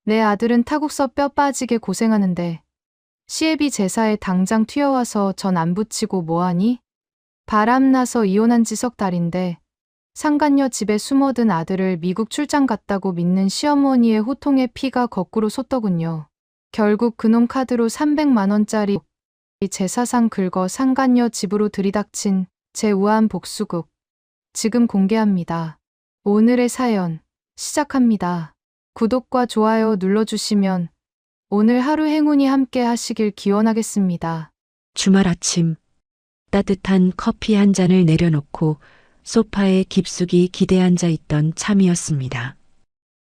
내 아들은 타국서 뼈 빠지게 고생하는데 시애비 제사에 당장 튀어와서 전 안 붙이고 뭐하니? 바람나서 이혼한 지 석 달인데 상간녀 집에 숨어든 아들을 미국 출장 갔다고 믿는 시어머니의 호통에 피가 거꾸로 솟더군요. 결국 그놈 카드로 300만 원짜리 제사상 긁어 상간녀 집으로 들이닥친 제 우아한 복수극. 지금 공개합니다. 오늘의 사연 시작합니다. 구독과 좋아요 눌러주시면 오늘 하루 행운이 함께 하시길 기원하겠습니다. 주말 아침 따뜻한 커피 한 잔을 내려놓고 소파에 깊숙이 기대 앉아 있던 참이었습니다.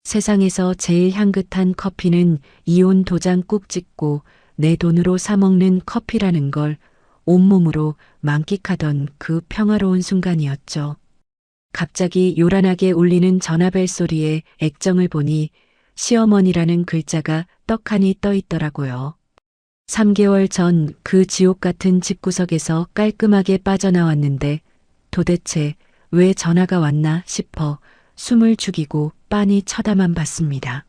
세상에서 제일 향긋한 커피는 이온 도장 꾹 찍고 내 돈으로 사 먹는 커피라는 걸 온몸으로 만끽하던 그 평화로운 순간이었죠. 갑자기 요란하게 울리는 전화벨 소리에 액정을 보니 시어머니라는 글자가 떡하니 떠 있더라고요. 3개월 전 그 지옥 같은 집구석에서 깔끔하게 빠져나왔는데 도대체 왜 전화가 왔나 싶어 숨을 죽이고 빤히 쳐다만 봤습니다.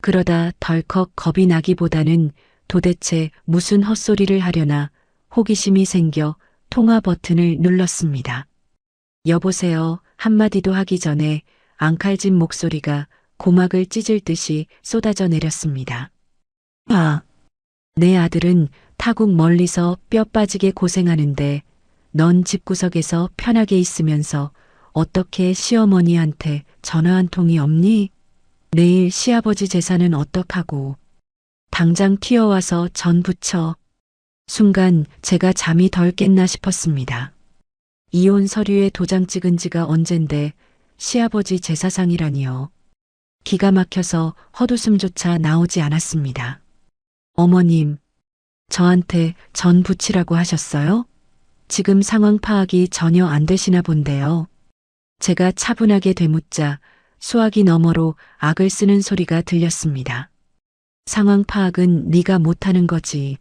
그러다 덜컥 겁이 나기보다는 도대체 무슨 헛소리를 하려나 호기심이 생겨 통화 버튼을 눌렀습니다. 여보세요 한마디도 하기 전에 앙칼진 목소리가 고막을 찢을 듯이 쏟아져 내렸습니다. 내 아들은 타국 멀리서 뼈 빠지게 고생하는데 넌 집구석에서 편하게 있으면서 어떻게 시어머니한테 전화 한 통이 없니? 내일 시아버지 제사는 어떡하고. 당장 튀어와서 전 부쳐. 순간 제가 잠이 덜 깼나 싶었습니다. 이혼 서류에 도장 찍은 지가 언젠데 시아버지 제사상이라니요. 기가 막혀서 헛웃음조차 나오지 않았습니다. 어머님, 저한테 전 부치라고 하셨어요? 지금 상황 파악이 전혀 안 되시나 본데요. 제가 차분하게 되묻자 수화기 너머로 악을 쓰는 소리가 들렸습니다. 상황 파악은 네가 못하는 거지.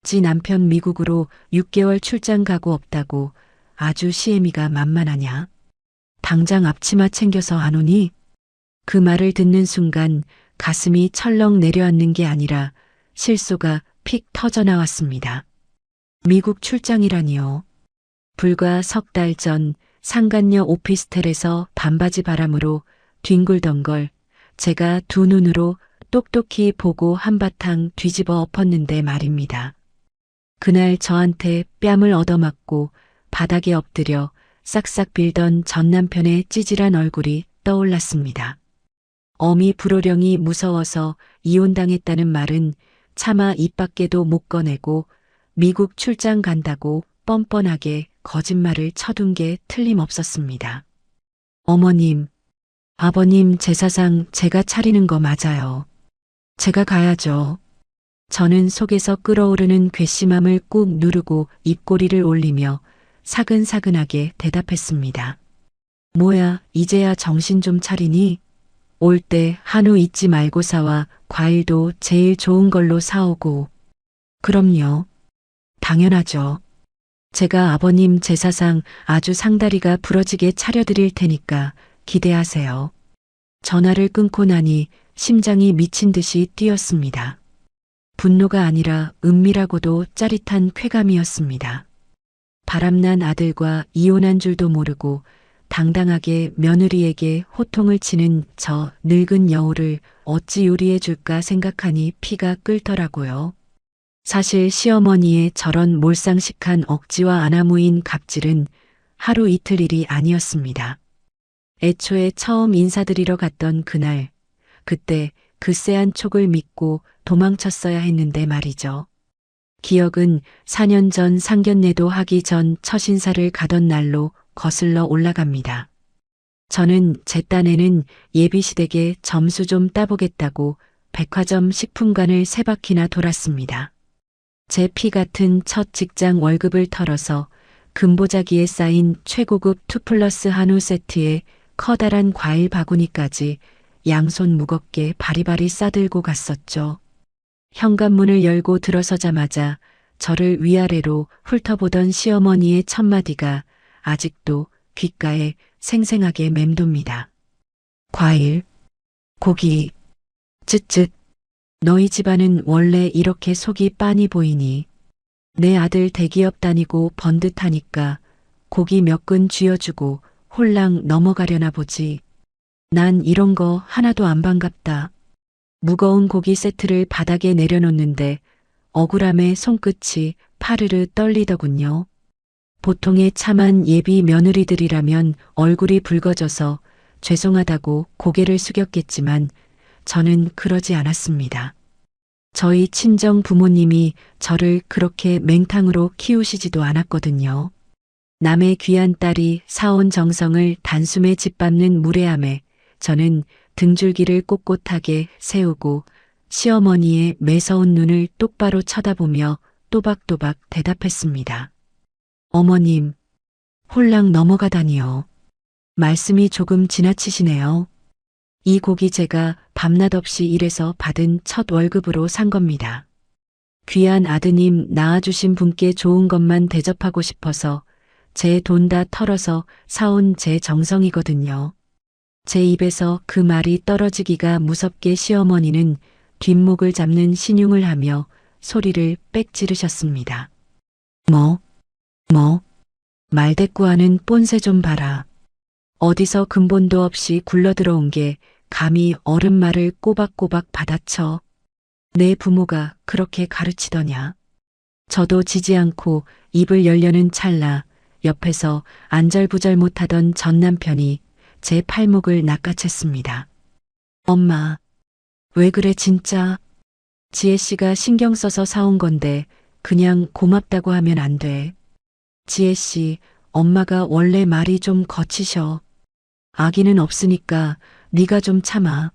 지 남편 미국으로 6개월 출장 가고 없다고 아주 시애미가 만만하냐? 당장 앞치마 챙겨서 안 오니? 그 말을 듣는 순간 가슴이 철렁 내려앉는 게 아니라 실소가 픽 터져 나왔습니다. 미국 출장이라니요. 불과 석 달 전 상간녀 오피스텔에서 반바지 바람으로 뒹굴던 걸 제가 두 눈으로 똑똑히 보고 한바탕 뒤집어 엎었는데 말입니다. 그날 저한테 뺨을 얻어맞고 바닥에 엎드려 싹싹 빌던 전 남편의 찌질한 얼굴이 떠올랐습니다. 어미 불호령이 무서워서 이혼당했다는 말은 차마 입 밖에도 못 꺼내고 미국 출장 간다고 뻔뻔하게 거짓말을 쳐둔 게 틀림없었습니다. 어머님, 아버님 제사상 제가 차리는 거 맞아요. 제가 가야죠. 저는 속에서 끓어오르는 괘씸함을 꾹 누르고 입꼬리를 올리며 사근사근하게 대답했습니다. 뭐야, 이제야 정신 좀 차리니? 올 때 한우 잊지 말고 사와 과일도 제일 좋은 걸로 사오고. 그럼요. 당연하죠. 제가 아버님 제사상 아주 상다리가 부러지게 차려드릴 테니까 기대하세요. 전화를 끊고 나니 심장이 미친 듯이 뛰었습니다. 분노가 아니라 은밀하고도 짜릿한 쾌감이었습니다. 바람난 아들과 이혼한 줄도 모르고 당당하게 며느리에게 호통을 치는 저 늙은 여우를 어찌 요리해 줄까 생각하니 피가 끓더라고요. 사실 시어머니의 저런 몰상식한 억지와 아나무인 갑질은 하루 이틀 일이 아니었습니다. 애초에 처음 인사드리러 갔던 그날, 그때 글쎄한 촉을 믿고 도망쳤어야 했는데 말이죠. 기억은 4년 전 상견례도 하기 전 첫 인사를 가던 날로 거슬러 올라갑니다. 저는 제 딴에는 예비시댁에 점수 좀 따보겠다고 백화점 식품관을 3바퀴나 돌았습니다. 제 피 같은 첫 직장 월급을 털어서 금보자기에 쌓인 최고급 2플러스 한우 세트에 커다란 과일 바구니까지 양손 무겁게 바리바리 싸들고 갔었죠. 현관문을 열고 들어서자마자 저를 위아래로 훑어보던 시어머니의 첫마디가 아직도 귓가에 생생하게 맴돕니다. 과일, 고기, 쯧쯧. 너희 집안은 원래 이렇게 속이 빤히 보이니? 내 아들 대기업 다니고 번듯하니까 고기 몇 근 쥐어주고 홀랑 넘어가려나 보지. 난 이런 거 하나도 안 반갑다. 무거운 고기 세트를 바닥에 내려놓는데 억울함에 손끝이 파르르 떨리더군요. 보통의 참한 예비 며느리들이라면 얼굴이 붉어져서 죄송하다고 고개를 숙였겠지만 저는 그러지 않았습니다. 저희 친정 부모님이 저를 그렇게 맹탕으로 키우시지도 않았거든요. 남의 귀한 딸이 사온 정성을 단숨에 짓밟는 무례함에 저는 등줄기를 꼿꼿하게 세우고 시어머니의 매서운 눈을 똑바로 쳐다보며 또박또박 대답했습니다. 어머님, 홀랑 넘어가다니요. 말씀이 조금 지나치시네요. 이 고기 제가 밤낮 없이 일해서 받은 첫 월급으로 산 겁니다. 귀한 아드님 낳아주신 분께 좋은 것만 대접하고 싶어서 제 돈 다 털어서 사온 제 정성이거든요. 제 입에서 그 말이 떨어지기가 무섭게 시어머니는 뒷목을 잡는 신용을 하며 소리를 빽 지르셨습니다. 뭐, 말대꾸하는 뽐새 좀 봐라. 어디서 근본도 없이 굴러들어온 게 감히 어른 말을 꼬박꼬박 받아쳐. 내 부모가 그렇게 가르치더냐. 저도 지지 않고 입을 열려는 찰나 옆에서 안절부절 못하던 전 남편이 제 팔목을 낚아챘습니다. 엄마, 왜 그래 진짜? 지혜 씨가 신경 써서 사온 건데 그냥 고맙다고 하면 안 돼. 지혜 씨, 엄마가 원래 말이 좀 거치셔. 아기는 없으니까 네가 좀 참아.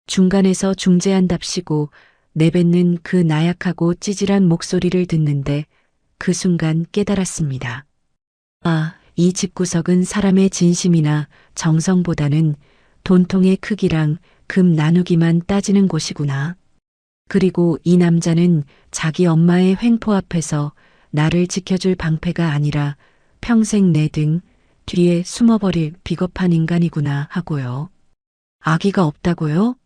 중간에서 중재한답시고 내뱉는 그 나약하고 찌질한 목소리를 듣는데 그 순간 깨달았습니다. 아, 이 집구석은 사람의 진심이나 정성보다는 돈통의 크기랑 금 나누기만 따지는 곳이구나. 그리고 이 남자는 자기 엄마의 횡포 앞에서 나를 지켜줄 방패가 아니라 평생 내 등 뒤에 숨어버릴 비겁한 인간이구나 하고요. 아기가 없다고요?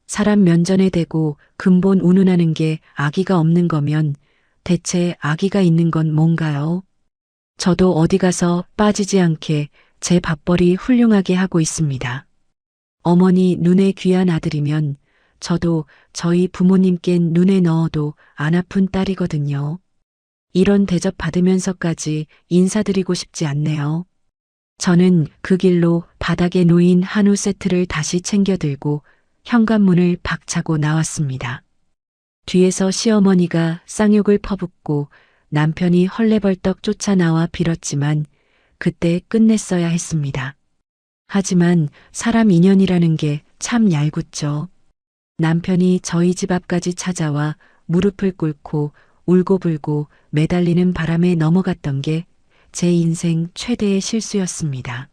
사람 면전에 대고 근본 운운하는 게 아기가 없는 거면 대체 아기가 있는 건 뭔가요? 저도 어디 가서 빠지지 않게 제 밥벌이 훌륭하게 하고 있습니다. 어머니 눈에 귀한 아들이면 저도 저희 부모님껜 눈에 넣어도 안 아픈 딸이거든요. 이런 대접 받으면서까지 인사드리고 싶지 않네요. 저는 그 길로 바닥에 놓인 한우 세트를 다시 챙겨 들고 현관문을 박차고 나왔습니다. 뒤에서 시어머니가 쌍욕을 퍼붓고 남편이 헐레벌떡 쫓아나와 빌었지만 그때 끝냈어야 했습니다. 하지만 사람 인연이라는 게 참 얄궂죠. 남편이 저희 집 앞까지 찾아와 무릎을 꿇고 울고불고 매달리는 바람에 넘어갔던 게 제 인생 최대의 실수였습니다.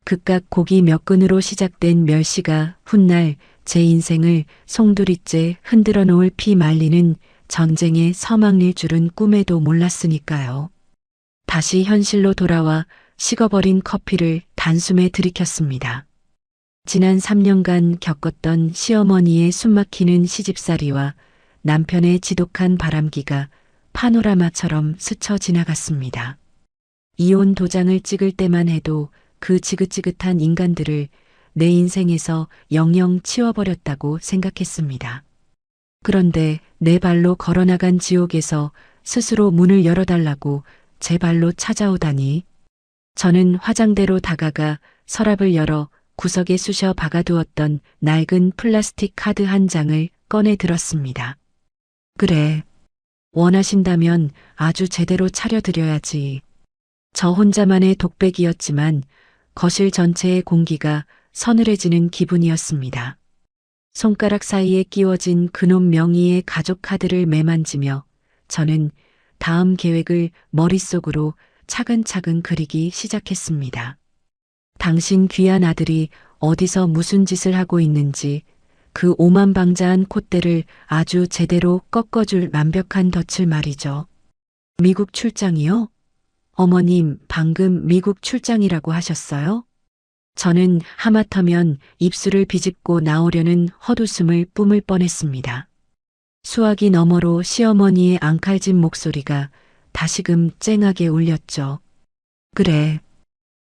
그깟 고기 몇 근으로 시작된 멸시가 훗날 제 인생을 송두리째 흔들어 놓을 피 말리는 전쟁의 서막릴 줄은 꿈에도 몰랐으니까요. 다시 현실로 돌아와 식어버린 커피를 단숨에 들이켰습니다. 지난 3년간 겪었던 시어머니의 숨막히는 시집살이와 남편의 지독한 바람기가 파노라마처럼 스쳐 지나갔습니다. 이혼 도장을 찍을 때만 해도 그 지긋지긋한 인간들을 내 인생에서 영영 치워버렸다고 생각했습니다. 그런데 내 발로 걸어나간 지옥에서 스스로 문을 열어달라고 제 발로 찾아오다니. 저는 화장대로 다가가 서랍을 열어 구석에 쑤셔 박아두었던 낡은 플라스틱 카드 한 장을 꺼내 들었습니다. 그래. 원하신다면 아주 제대로 차려드려야지. 저 혼자만의 독백이었지만 거실 전체의 공기가 서늘해지는 기분이었습니다. 손가락 사이에 끼워진 그놈 명의의 가족 카드를 매만지며 저는 다음 계획을 머릿속으로 차근차근 그리기 시작했습니다. 당신 귀한 아들이 어디서 무슨 짓을 하고 있는지 그 오만방자한 콧대를 아주 제대로 꺾어줄 완벽한 덫을 말이죠. 미국 출장이요? 어머님, 방금 미국 출장이라고 하셨어요? 저는 하마터면 입술을 비집고 나오려는 헛웃음을 뿜을 뻔했습니다. 수화기 너머로 시어머니의 앙칼진 목소리가 다시금 쨍하게 울렸죠. 그래.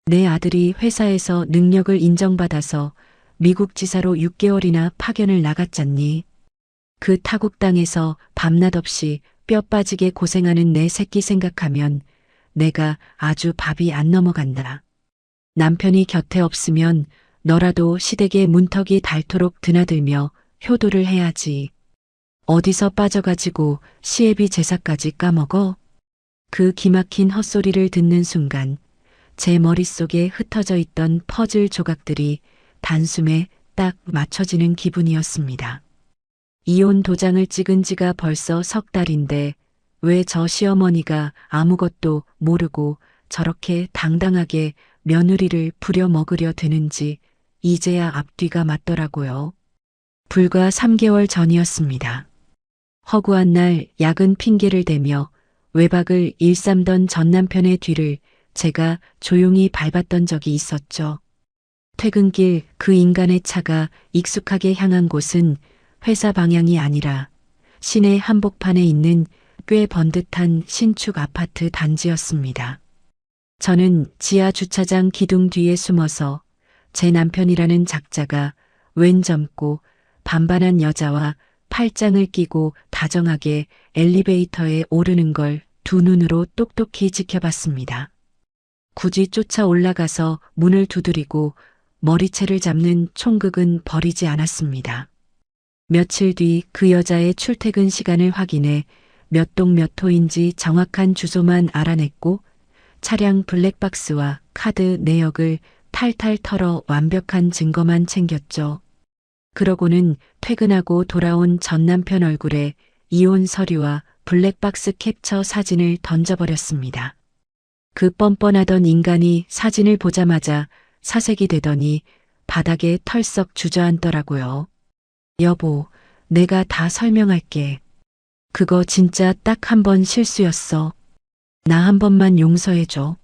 내 아들이 회사에서 능력을 인정받아서 미국 지사로 6개월이나 파견을 나갔잖니. 그 타국 땅에서 밤낮 없이 뼈 빠지게 고생하는 내 새끼 생각하면 내가 아주 밥이 안 넘어간다. 남편이 곁에 없으면 너라도 시댁의 문턱이 닳도록 드나들며 효도를 해야지. 어디서 빠져가지고 시애비 제사까지 까먹어? 그 기막힌 헛소리를 듣는 순간 제 머릿속에 흩어져 있던 퍼즐 조각들이 단숨에 딱 맞춰지는 기분이었습니다. 이혼 도장을 찍은 지가 벌써 석 달인데 왜 저 시어머니가 아무것도 모르고 저렇게 당당하게 며느리를 부려먹으려 드는지 이제야 앞뒤가 맞더라고요. 불과 3개월 전이었습니다. 허구한 날 야근 핑계를 대며 외박을 일삼던 전 남편의 뒤를 제가 조용히 밟았던 적이 있었죠. 퇴근길 그 인간의 차가 익숙하게 향한 곳은 회사 방향이 아니라 시내 한복판에 있는 꽤 번듯한 신축 아파트 단지였습니다. 저는 지하 주차장 기둥 뒤에 숨어서 제 남편이라는 작자가 왼 젊고 반반한 여자와 팔짱을 끼고 다정하게 엘리베이터에 오르는 걸 두 눈으로 똑똑히 지켜봤습니다. 굳이 쫓아 올라가서 문을 두드리고 머리채를 잡는 총극은 벌이지 않았습니다. 며칠 뒤 그 여자의 출퇴근 시간을 확인해 몇 동 몇 호인지 정확한 주소만 알아냈고 차량 블랙박스와 카드 내역을 탈탈 털어 완벽한 증거만 챙겼죠. 그러고는 퇴근하고 돌아온 전 남편 얼굴에 이혼 서류와 블랙박스 캡처 사진을 던져버렸습니다. 그 뻔뻔하던 인간이 사진을 보자마자 사색이 되더니 바닥에 털썩 주저앉더라고요. 여보, 내가 다 설명할게. 그거 진짜 딱 한 번 실수였어. 나 한 번만 용서해줘.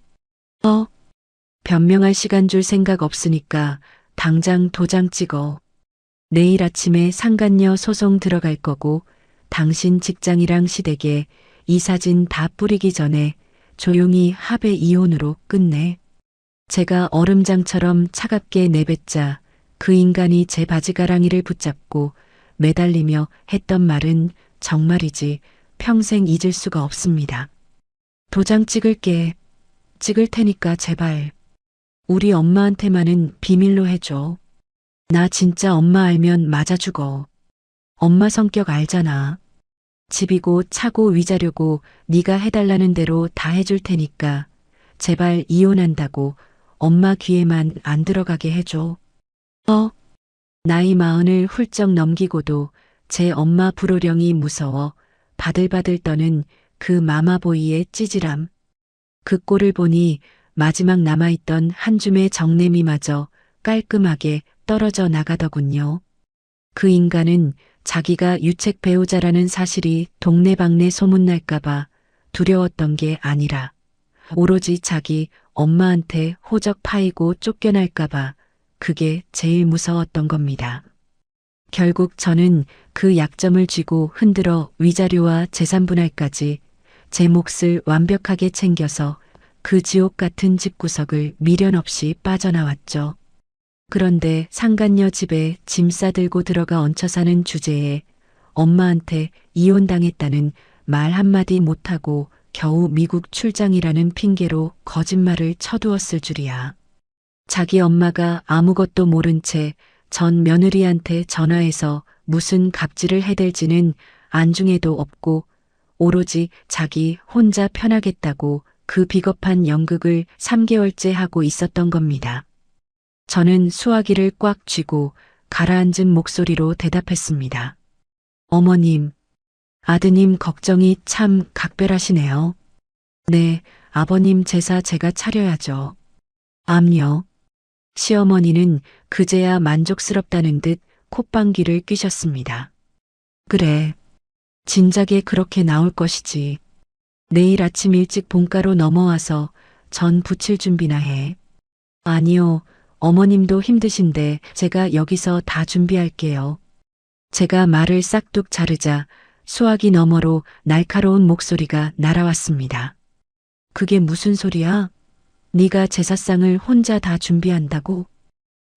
변명할 시간 줄 생각 없으니까 당장 도장 찍어. 내일 아침에 상간녀 소송 들어갈 거고 당신 직장이랑 시댁에 이 사진 다 뿌리기 전에 조용히 합의 이혼으로 끝내. 제가 얼음장처럼 차갑게 내뱉자 그 인간이 제 바지가랑이를 붙잡고 매달리며 했던 말은 정말이지 평생 잊을 수가 없습니다. 도장 찍을게. 찍을 테니까 제발. 우리 엄마한테만은 비밀로 해줘. 나 진짜 엄마 알면 맞아 죽어. 엄마 성격 알잖아. 집이고 차고 위자료고 네가 해달라는 대로 다 해줄 테니까 제발 이혼한다고 엄마 귀에만 안 들어가게 해줘. 나이 40을 훌쩍 넘기고도 제 엄마 불호령이 무서워 바들바들 떠는 그 마마보이의 찌질함. 그 꼴을 보니 마지막 남아있던 한 줌의 정내미마저 깔끔하게 떨어져 나가더군요. 그 인간은 자기가 유책 배우자라는 사실이 동네방네 소문날까봐 두려웠던 게 아니라 오로지 자기 엄마한테 호적 파이고 쫓겨날까봐 그게 제일 무서웠던 겁니다. 결국 저는 그 약점을 쥐고 흔들어 위자료와 재산 분할까지 제 몫을 완벽하게 챙겨서 그 지옥 같은 집구석을 미련 없이 빠져나왔죠. 그런데 상간녀 집에 짐 싸들고 들어가 얹혀 사는 주제에 엄마한테 이혼당했다는 말 한마디 못하고 겨우 미국 출장이라는 핑계로 거짓말을 쳐두었을 줄이야. 자기 엄마가 아무것도 모른 채 전 며느리한테 전화해서 무슨 갑질을 해댈지는 안중에도 없고 오로지 자기 혼자 편하겠다고 그 비겁한 연극을 3개월째 하고 있었던 겁니다. 저는 수화기를 꽉 쥐고 가라앉은 목소리로 대답했습니다. 어머님, 아드님 걱정이 참 각별하시네요. 네, 아버님 제사 제가 차려야죠. 암요. 시어머니는 그제야 만족스럽다는 듯 콧방귀를 뀌셨습니다. 그래, 진작에 그렇게 나올 것이지. 내일 아침 일찍 본가로 넘어와서 전 부칠 준비나 해. 아니요, 어머님도 힘드신데 제가 여기서 다 준비할게요. 제가 말을 싹둑 자르자 수화기 너머로 날카로운 목소리가 날아왔습니다. 그게 무슨 소리야? 네가 제사상을 혼자 다 준비한다고?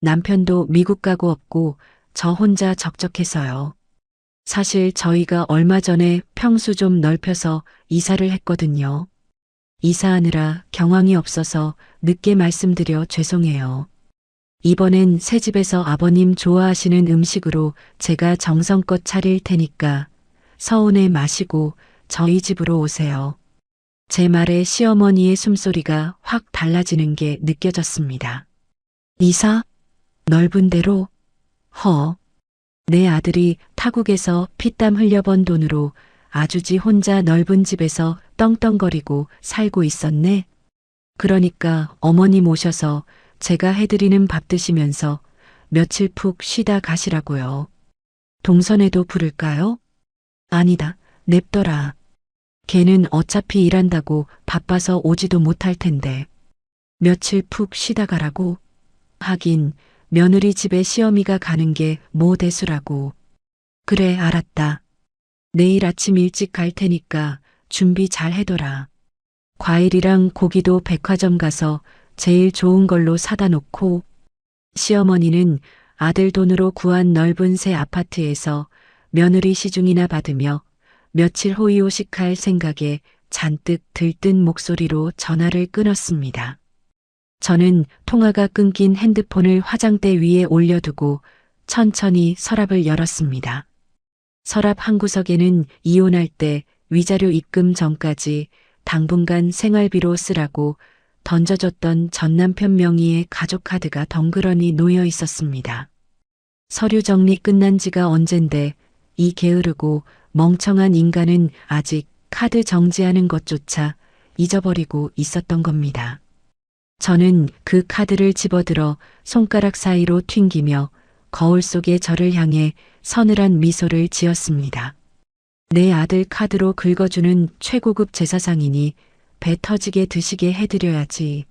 남편도 미국 가고 없고 저 혼자 적적해서요. 사실 저희가 얼마 전에 평수 좀 넓혀서 이사를 했거든요. 이사하느라 경황이 없어서 늦게 말씀드려 죄송해요. 이번엔 새 집에서 아버님 좋아하시는 음식으로 제가 정성껏 차릴 테니까 서운해 마시고 저희 집으로 오세요. 제 말에 시어머니의 숨소리가 확 달라지는 게 느껴졌습니다. 이사? 넓은 데로? 내 아들이 타국에서 피땀 흘려번 돈으로 아주지 혼자 넓은 집에서 떵떵거리고 살고 있었네. 그러니까 어머님 오셔서 제가 해드리는 밥 드시면서 며칠 푹 쉬다 가시라고요. 동선에도 부를까요? 아니다, 냅둬라. 걔는 어차피 일한다고 바빠서 오지도 못할 텐데. 며칠 푹 쉬다 가라고? 하긴 며느리 집에 시어미가 가는 게 뭐 대수라고. 그래, 알았다. 내일 아침 일찍 갈 테니까 준비 잘 해둬라. 과일이랑 고기도 백화점 가서 제일 좋은 걸로 사다 놓고. 시어머니는 아들 돈으로 구한 넓은 새 아파트에서 며느리 시중이나 받으며 며칠 후 이호식할 생각에 잔뜩 들뜬 목소리로 전화를 끊었습니다. 저는 통화가 끊긴 핸드폰을 화장대 위에 올려두고 천천히 서랍을 열었습니다. 서랍 한 구석에는 이혼할 때 위자료 입금 전까지 당분간 생활비로 쓰라고 던져줬던 전남편 명의의 가족카드가 덩그러니 놓여 있었습니다. 서류 정리 끝난 지가 언젠데 이 게으르고 멍청한 인간은 아직 카드 정지하는 것조차 잊어버리고 있었던 겁니다. 저는 그 카드를 집어들어 손가락 사이로 튕기며 거울 속의 저를 향해 서늘한 미소를 지었습니다. 내 아들 카드로 긁어주는 최고급 제사상이니 배 터지게 드시게 해드려야지.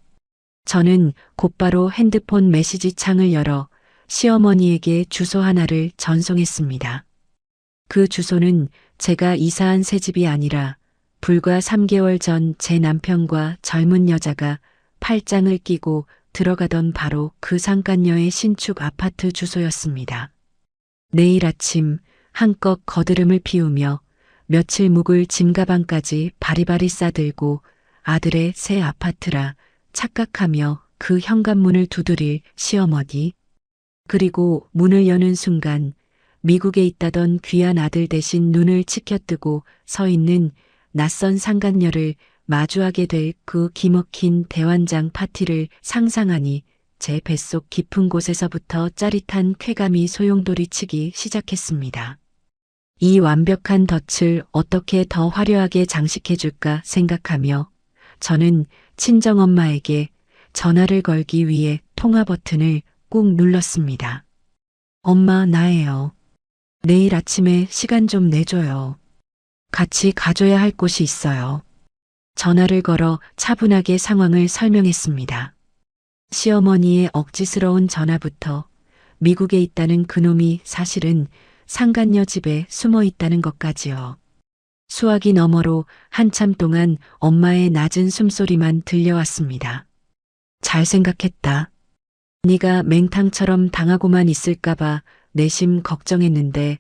저는 곧바로 핸드폰 메시지 창을 열어 시어머니에게 주소 하나를 전송했습니다. 그 주소는 제가 이사한 새 집이 아니라 불과 3개월 전 제 남편과 젊은 여자가 팔짱을 끼고 들어가던 바로 그 상간녀의 신축 아파트 주소였습니다. 내일 아침 한껏 거드름을 피우며 며칠 묵을 짐가방까지 바리바리 싸들고 아들의 새 아파트라 착각하며 그 현관문을 두드릴 시어머니. 그리고 문을 여는 순간 미국에 있다던 귀한 아들 대신 눈을 치켜뜨고 서 있는 낯선 상간녀를 마주하게 될 그 기막힌 대환장 파티를 상상하니 제 뱃속 깊은 곳에서부터 짜릿한 쾌감이 소용돌이치기 시작했습니다. 이 완벽한 덫을 어떻게 더 화려하게 장식해줄까 생각하며 저는 친정엄마에게 전화를 걸기 위해 통화 버튼을 꾹 눌렀습니다. 엄마, 나예요. 내일 아침에 시간 좀 내줘요. 같이 가줘야 할 곳이 있어요. 전화를 걸어 차분하게 상황을 설명했습니다. 시어머니의 억지스러운 전화부터 미국에 있다는 그놈이 사실은 상간녀 집에 숨어 있다는 것까지요. 수화기 너머로 한참 동안 엄마의 낮은 숨소리만 들려왔습니다. 잘 생각했다. 네가 맹탕처럼 당하고만 있을까봐 내심 걱정했는데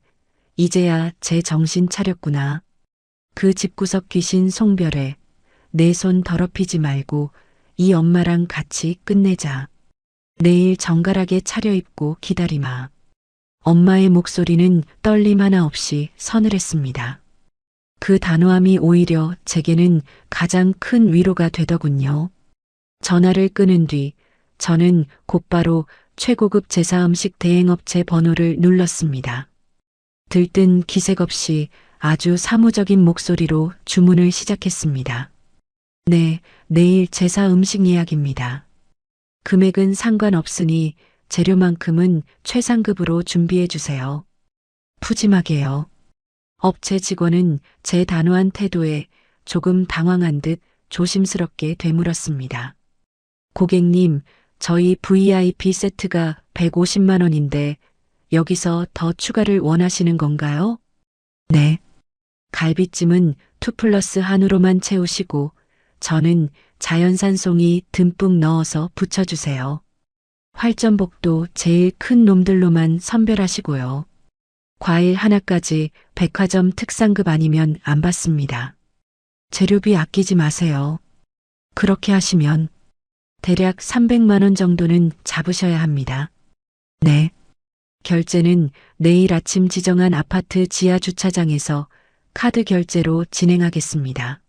이제야 제 정신 차렸구나. 그 집구석 귀신 송별에 내 손 더럽히지 말고 이 엄마랑 같이 끝내자. 내일 정갈하게 차려입고 기다리마. 엄마의 목소리는 떨림 하나 없이 서늘했습니다. 그 단호함이 오히려 제게는 가장 큰 위로가 되더군요. 전화를 끊은 뒤 저는 곧바로 최고급 제사 음식 대행업체 번호를 눌렀습니다. 들뜬 기색 없이 아주 사무적인 목소리로 주문을 시작했습니다. 네, 내일 제사 음식 예약입니다. 금액은 상관없으니 재료만큼은 최상급으로 준비해 주세요. 푸짐하게요. 업체 직원은 제 단호한 태도에 조금 당황한 듯 조심스럽게 되물었습니다. 고객님, 저희 VIP 세트가 150만 원인데 여기서 더 추가를 원하시는 건가요? 네. 갈비찜은 2 플러스 한우로만 채우시고 저는 자연산 송이 듬뿍 넣어서 부쳐주세요. 활전복도 제일 큰 놈들로만 선별하시고요. 과일 하나까지 백화점 특상급 아니면 안 받습니다. 재료비 아끼지 마세요. 그렇게 하시면 대략 300만 원 정도는 잡으셔야 합니다. 네. 결제는 내일 아침 지정한 아파트 지하 주차장에서 카드 결제로 진행하겠습니다.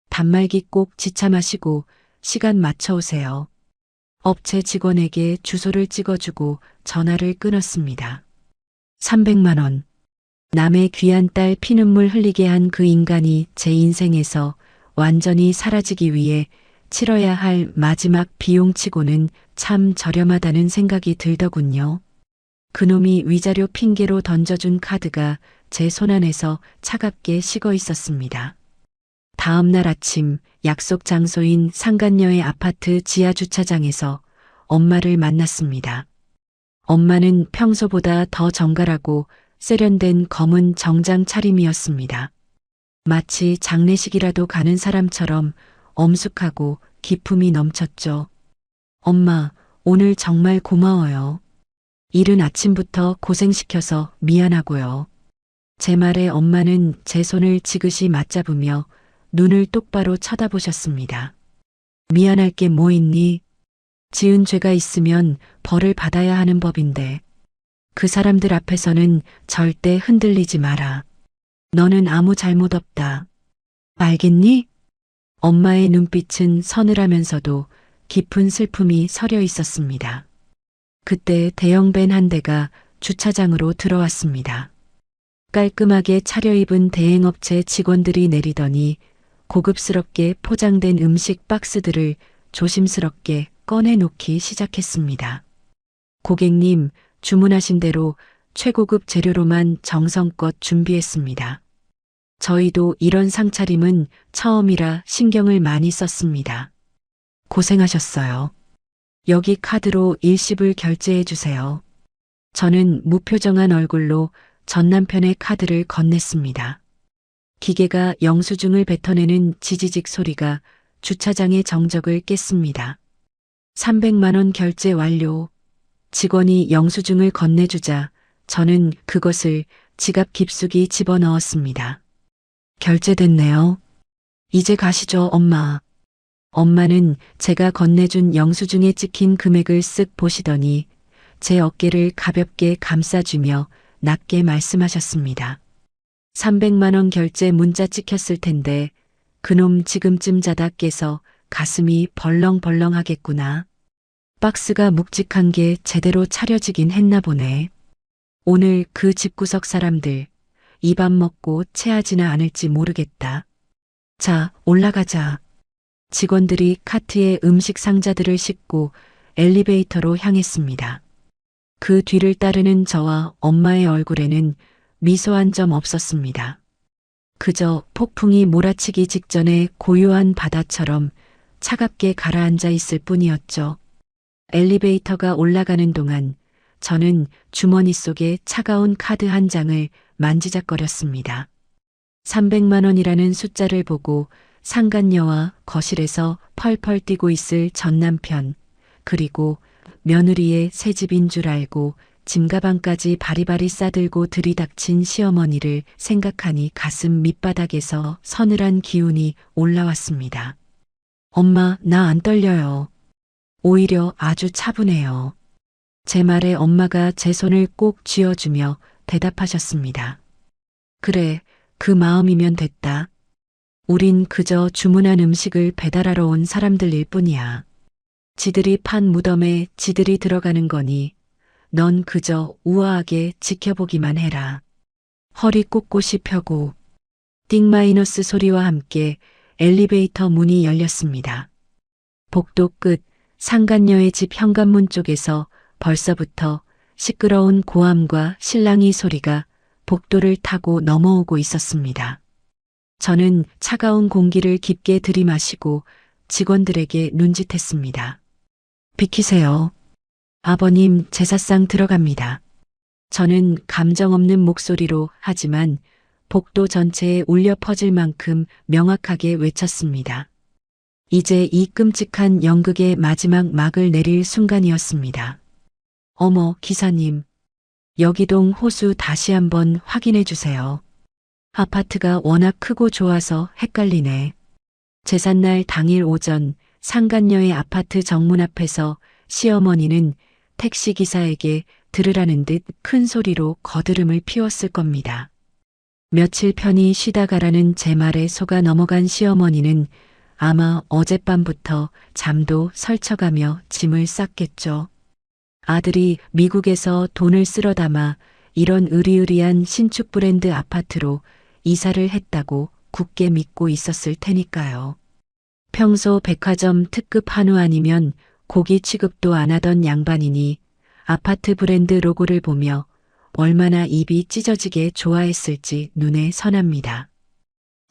단말기 꼭 지참하시고 시간 맞춰 오세요. 업체 직원에게 주소를 찍어주고 전화를 끊었습니다. 300만 원. 남의 귀한 딸 피눈물 흘리게 한 그 인간이 제 인생에서 완전히 사라지기 위해 치러야 할 마지막 비용치고는 참 저렴하다는 생각이 들더군요. 그놈이 위자료 핑계로 던져준 카드가 제 손안에서 차갑게 식어 있었습니다. 다음 날 아침 약속 장소인 상간녀의 아파트 지하 주차장에서 엄마를 만났습니다. 엄마는 평소보다 더 정갈하고 세련된 검은 정장 차림이었습니다. 마치 장례식이라도 가는 사람처럼 엄숙하고 기품이 넘쳤죠. 엄마, 오늘 정말 고마워요. 이른 아침부터 고생시켜서 미안하고요. 제 말에 엄마는 제 손을 지그시 맞잡으며 눈을 똑바로 쳐다보셨습니다. 미안할 게 뭐 있니? 지은 죄가 있으면 벌을 받아야 하는 법인데 그 사람들 앞에서는 절대 흔들리지 마라. 너는 아무 잘못 없다. 알겠니? 엄마의 눈빛은 서늘하면서도 깊은 슬픔이 서려 있었습니다. 그때 대형밴 한 대가 주차장으로 들어왔습니다. 깔끔하게 차려입은 대행업체 직원들이 내리더니 고급스럽게 포장된 음식 박스들을 조심스럽게 꺼내놓기 시작했습니다. 고객님, 주문하신 대로 최고급 재료로만 정성껏 준비했습니다. 저희도 이런 상차림은 처음이라 신경을 많이 썼습니다. 고생하셨어요. 여기 카드로 일시불 결제해 주세요. 저는 무표정한 얼굴로 전 남편의 카드를 건넸습니다. 기계가 영수증을 뱉어내는 지지직 소리가 주차장의 정적을 깼습니다. 300만 원 결제 완료. 직원이 영수증을 건네주자 저는 그것을 지갑 깊숙이 집어넣었습니다. 결제됐네요. 이제 가시죠, 엄마. 엄마는 제가 건네준 영수증에 찍힌 금액을 쓱 보시더니 제 어깨를 가볍게 감싸주며 낮게 말씀하셨습니다. 300만 원 결제 문자 찍혔을 텐데 그놈 지금쯤 자다 깨서 가슴이 벌렁벌렁 하겠구나. 박스가 묵직한 게 제대로 차려지긴 했나 보네. 오늘 그 집구석 사람들 이 밥 먹고 체하지나 않을지 모르겠다. 자, 올라가자. 직원들이 카트에 음식 상자들을 싣고 엘리베이터로 향했습니다. 그 뒤를 따르는 저와 엄마의 얼굴에는 미소 한 점 없었습니다. 그저 폭풍이 몰아치기 직전에 고요한 바다처럼 차갑게 가라앉아 있을 뿐이었죠. 엘리베이터가 올라가는 동안 저는 주머니 속에 차가운 카드 한 장을 만지작거렸습니다. 300만 원이라는 숫자를 보고 상간녀와 거실에서 펄펄 뛰고 있을 전 남편, 그리고 며느리의 새집인 줄 알고 짐가방까지 바리바리 싸들고 들이닥친 시어머니를 생각하니 가슴 밑바닥에서 서늘한 기운이 올라왔습니다. 엄마, 나 안 떨려요. 오히려 아주 차분해요. 제 말에 엄마가 제 손을 꼭 쥐어주며 대답하셨습니다. 그래, 그 마음이면 됐다. 우린 그저 주문한 음식을 배달하러 온 사람들일 뿐이야. 지들이 판 무덤에 지들이 들어가는 거니 넌 그저 우아하게 지켜보기만 해라. 허리 꼿꼿이 펴고 띵 마이너스 소리와 함께 엘리베이터 문이 열렸습니다. 복도 끝 상간녀의 집 현관문 쪽에서 벌써부터 시끄러운 고함과 실랑이 소리가 복도를 타고 넘어오고 있었습니다. 저는 차가운 공기를 깊게 들이마시고 직원들에게 눈짓했습니다. 비키세요. 아버님 제사상 들어갑니다. 저는 감정 없는 목소리로 하지만 복도 전체에 울려 퍼질 만큼 명확하게 외쳤습니다. 이제 이 끔찍한 연극의 마지막 막을 내릴 순간이었습니다. 어머, 기사님. 여기동 호수 다시 한번 확인해 주세요. 아파트가 워낙 크고 좋아서 헷갈리네. 제삿날 당일 오전 상간녀의 아파트 정문 앞에서 시어머니는 택시기사에게 들으라는 듯 큰 소리로 거드름을 피웠을 겁니다. 며칠 편히 쉬다 가라는 제 말에 속아 넘어간 시어머니는 아마 어젯밤부터 잠도 설쳐가며 짐을 쌌겠죠. 아들이 미국에서 돈을 쓸어 담아 이런 으리으리한 신축 브랜드 아파트로 이사를 했다고 굳게 믿고 있었을 테니까요. 평소 백화점 특급 한우 아니면 고기 취급도 안 하던 양반이니 아파트 브랜드 로고를 보며 얼마나 입이 찢어지게 좋아했을지 눈에 선합니다.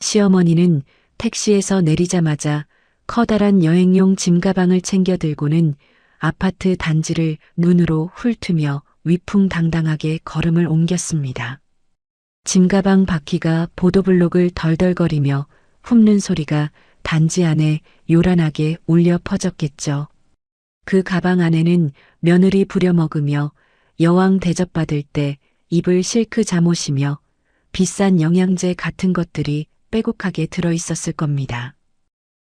시어머니는 택시에서 내리자마자 커다란 여행용 짐가방을 챙겨 들고는 아파트 단지를 눈으로 훑으며 위풍당당하게 걸음을 옮겼습니다. 짐가방 바퀴가 보도블록을 덜덜거리며 훑는 소리가 단지 안에 요란하게 울려 퍼졌겠죠. 그 가방 안에는 며느리 부려먹으며 여왕 대접받을 때 입을 실크 잠옷이며 비싼 영양제 같은 것들이 빼곡하게 들어있었을 겁니다.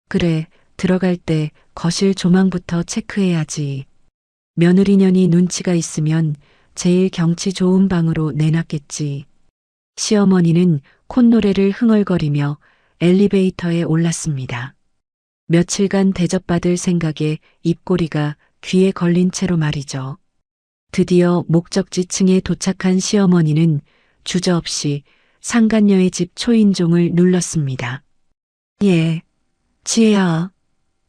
그래, 들어갈 때 거실 조망부터 체크해야지. 며느리년이 눈치가 있으면 제일 경치 좋은 방으로 내놨겠지. 시어머니는 콧노래를 흥얼거리며 엘리베이터에 올랐습니다. 며칠간 대접받을 생각에 입꼬리가 귀에 걸린 채로 말이죠. 드디어 목적지층에 도착한 시어머니는 주저없이 상간녀의 집 초인종을 눌렀습니다. 예, 지혜야,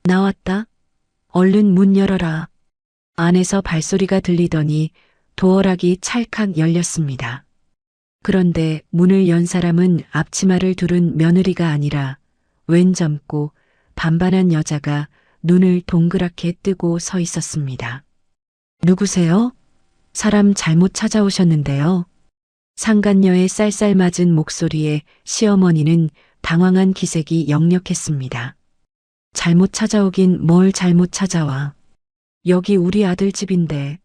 나왔다. 얼른 문 열어라. 안에서 발소리가 들리더니 도어락이 찰칵 열렸습니다. 그런데 문을 연 사람은 앞치마를 두른 며느리가 아니라 왼 젊고 반반한 여자가 눈을 동그랗게 뜨고 서 있었습니다. 누구세요? 사람 잘못 찾아오셨는데요. 상간녀의 쌀쌀맞은 목소리에 시어머니는 당황한 기색이 역력했습니다. 잘못 찾아오긴 뭘 잘못 찾아와. 여기 우리 아들 집인데.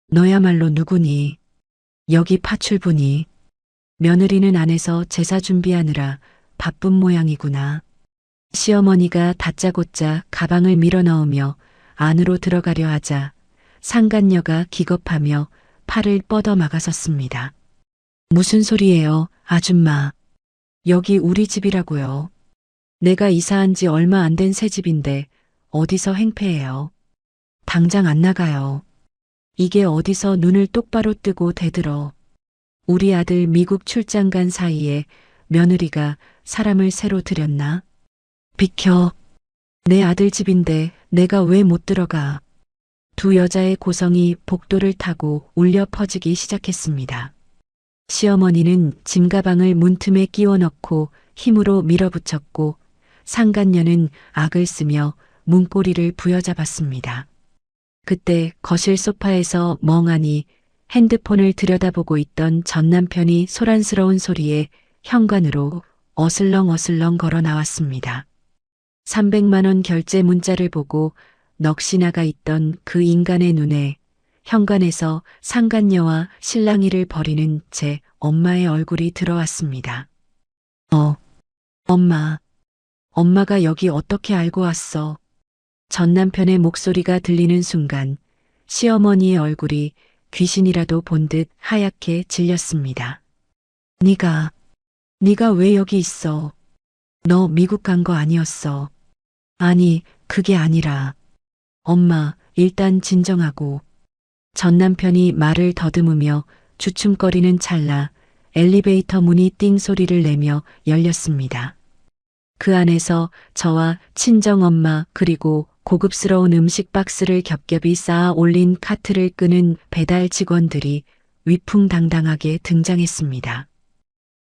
너야말로 누구니? 여기 파출부니? 며느리는 안에서 제사 준비하느라 바쁜 모양이구나. 시어머니가 다짜고짜 가방을 밀어넣으며 안으로 들어가려 하자 상간녀가 기겁하며 팔을 뻗어 막아섰습니다. 무슨 소리예요, 아줌마. 여기 우리 집이라고요. 내가 이사한 지 얼마 안 된 새 집인데 어디서 행패해요. 당장 안 나가요. 이게 어디서 눈을 똑바로 뜨고 대들어. 우리 아들 미국 출장 간 사이에 며느리가 사람을 새로 들였나? 비켜. 내 아들 집인데 내가 왜 못 들어가. 두 여자의 고성이 복도를 타고 울려 퍼지기 시작했습니다. 시어머니는 짐가방을 문틈에 끼워 넣고 힘으로 밀어붙였고 상간녀는 악을 쓰며 문고리를 부여잡았습니다. 그때 거실 소파에서 멍하니 핸드폰을 들여다보고 있던 전 남편이 소란스러운 소리에 현관으로 어슬렁어슬렁 걸어 나왔습니다. 300만 원 결제 문자를 보고 넋이 나가 있던 그 인간의 눈에 현관에서 상간녀와 실랑이를 벌이는 제 엄마의 얼굴이 들어왔습니다. 엄마. 엄마가 여기 어떻게 알고 왔어? 전 남편의 목소리가 들리는 순간 시어머니의 얼굴이 귀신이라도 본 듯 하얗게 질렸습니다. 네가 왜 여기 있어? 너 미국 간 거 아니었어? 아니, 그게 아니라. 엄마, 일단 진정하고. 전 남편이 말을 더듬으며 주춤거리는 찰나 엘리베이터 문이 띵 소리를 내며 열렸습니다. 그 안에서 저와 친정엄마 그리고 고급스러운 음식 박스를 겹겹이 쌓아 올린 카트를 끄는 배달 직원들이 위풍당당하게 등장했습니다.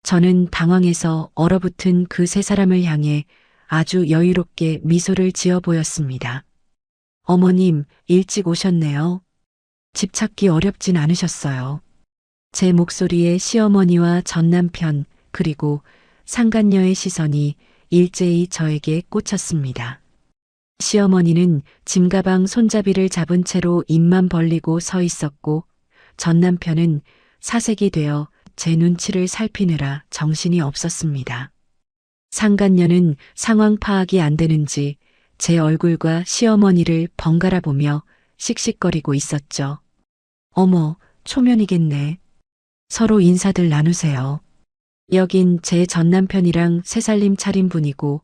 저는 당황해서 얼어붙은 그 세 사람을 향해 아주 여유롭게 미소를 지어 보였습니다. 어머님, 일찍 오셨네요. 집 찾기 어렵진 않으셨어요. 제 목소리에 시어머니와 전남편, 그리고 상간녀의 시선이 일제히 저에게 꽂혔습니다. 시어머니는 짐가방 손잡이를 잡은 채로 입만 벌리고 서 있었고, 전남편은 사색이 되어 제 눈치를 살피느라 정신이 없었습니다. 상간녀는 상황 파악이 안 되는지 제 얼굴과 시어머니를 번갈아 보며 씩씩거리고 있었죠. 어머, 초면이겠네. 서로 인사들 나누세요. 여긴 제 전남편이랑 새살림 차린 분이고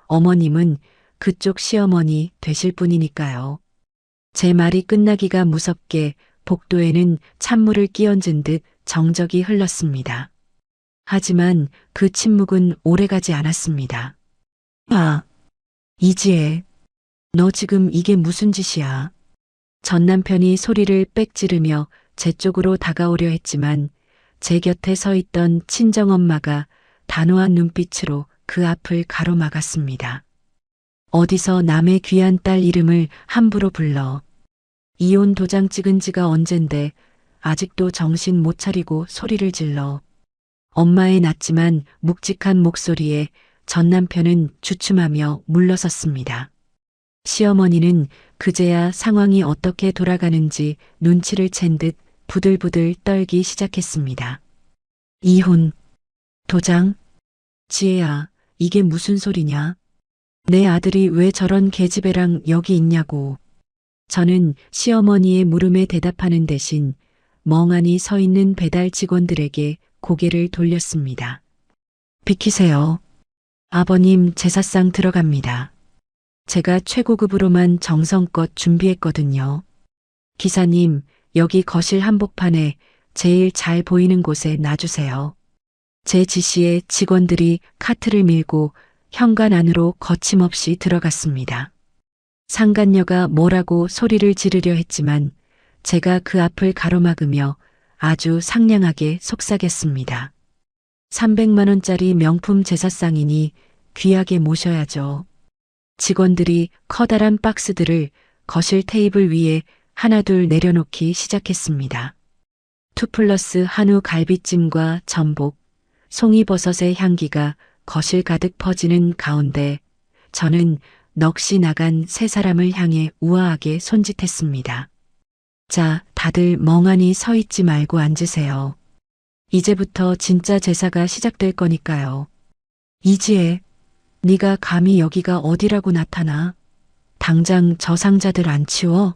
어머님은 그쪽 시어머니 되실 분이니까요. 제 말이 끝나기가 무섭게 복도에는 찬물을 끼얹은 듯 정적이 흘렀습니다. 하지만 그 침묵은 오래가지 않았습니다. 아, 이지혜, 너 지금 이게 무슨 짓이야? 전 남편이 소리를 빽 지르며 제 쪽으로 다가오려 했지만 제 곁에 서 있던 친정엄마가 단호한 눈빛으로 그 앞을 가로막았습니다. 어디서 남의 귀한 딸 이름을 함부로 불러. 이혼 도장 찍은 지가 언젠데 아직도 정신 못 차리고 소리를 질러. 엄마의 낮지만 묵직한 목소리에 전 남편은 주춤하며 물러섰습니다. 시어머니는 그제야 상황이 어떻게 돌아가는지 눈치를 챈 듯 부들부들 떨기 시작했습니다. 이혼, 도장, 지혜야, 이게 무슨 소리냐? 내 아들이 왜 저런 계집애랑 여기 있냐고. 저는 시어머니의 물음에 대답하는 대신 멍하니 서 있는 배달 직원들에게 고개를 돌렸습니다. 비키세요. 아버님 제사상 들어갑니다. 제가 최고급으로만 정성껏 준비했거든요. 기사님, 여기 거실 한복판에 제일 잘 보이는 곳에 놔주세요. 제 지시에 직원들이 카트를 밀고 현관 안으로 거침없이 들어갔습니다. 상간녀가 뭐라고 소리를 지르려 했지만 제가 그 앞을 가로막으며 아주 상냥하게 속삭였습니다. 300만 원짜리 명품 제사상이니 귀하게 모셔야죠. 직원들이 커다란 박스들을 거실 테이블 위에 하나둘 내려놓기 시작했습니다. 2플러스 한우 갈비찜과 전복, 송이버섯의 향기가 거실 가득 퍼지는 가운데 저는 넋이 나간 세 사람을 향해 우아하게 손짓했습니다. 자, 다들 멍하니 서 있지 말고 앉으세요. 이제부터 진짜 제사가 시작될 거니까요. 이지혜, 네가 감히 여기가 어디라고 나타나? 당장 저 상자들 안 치워?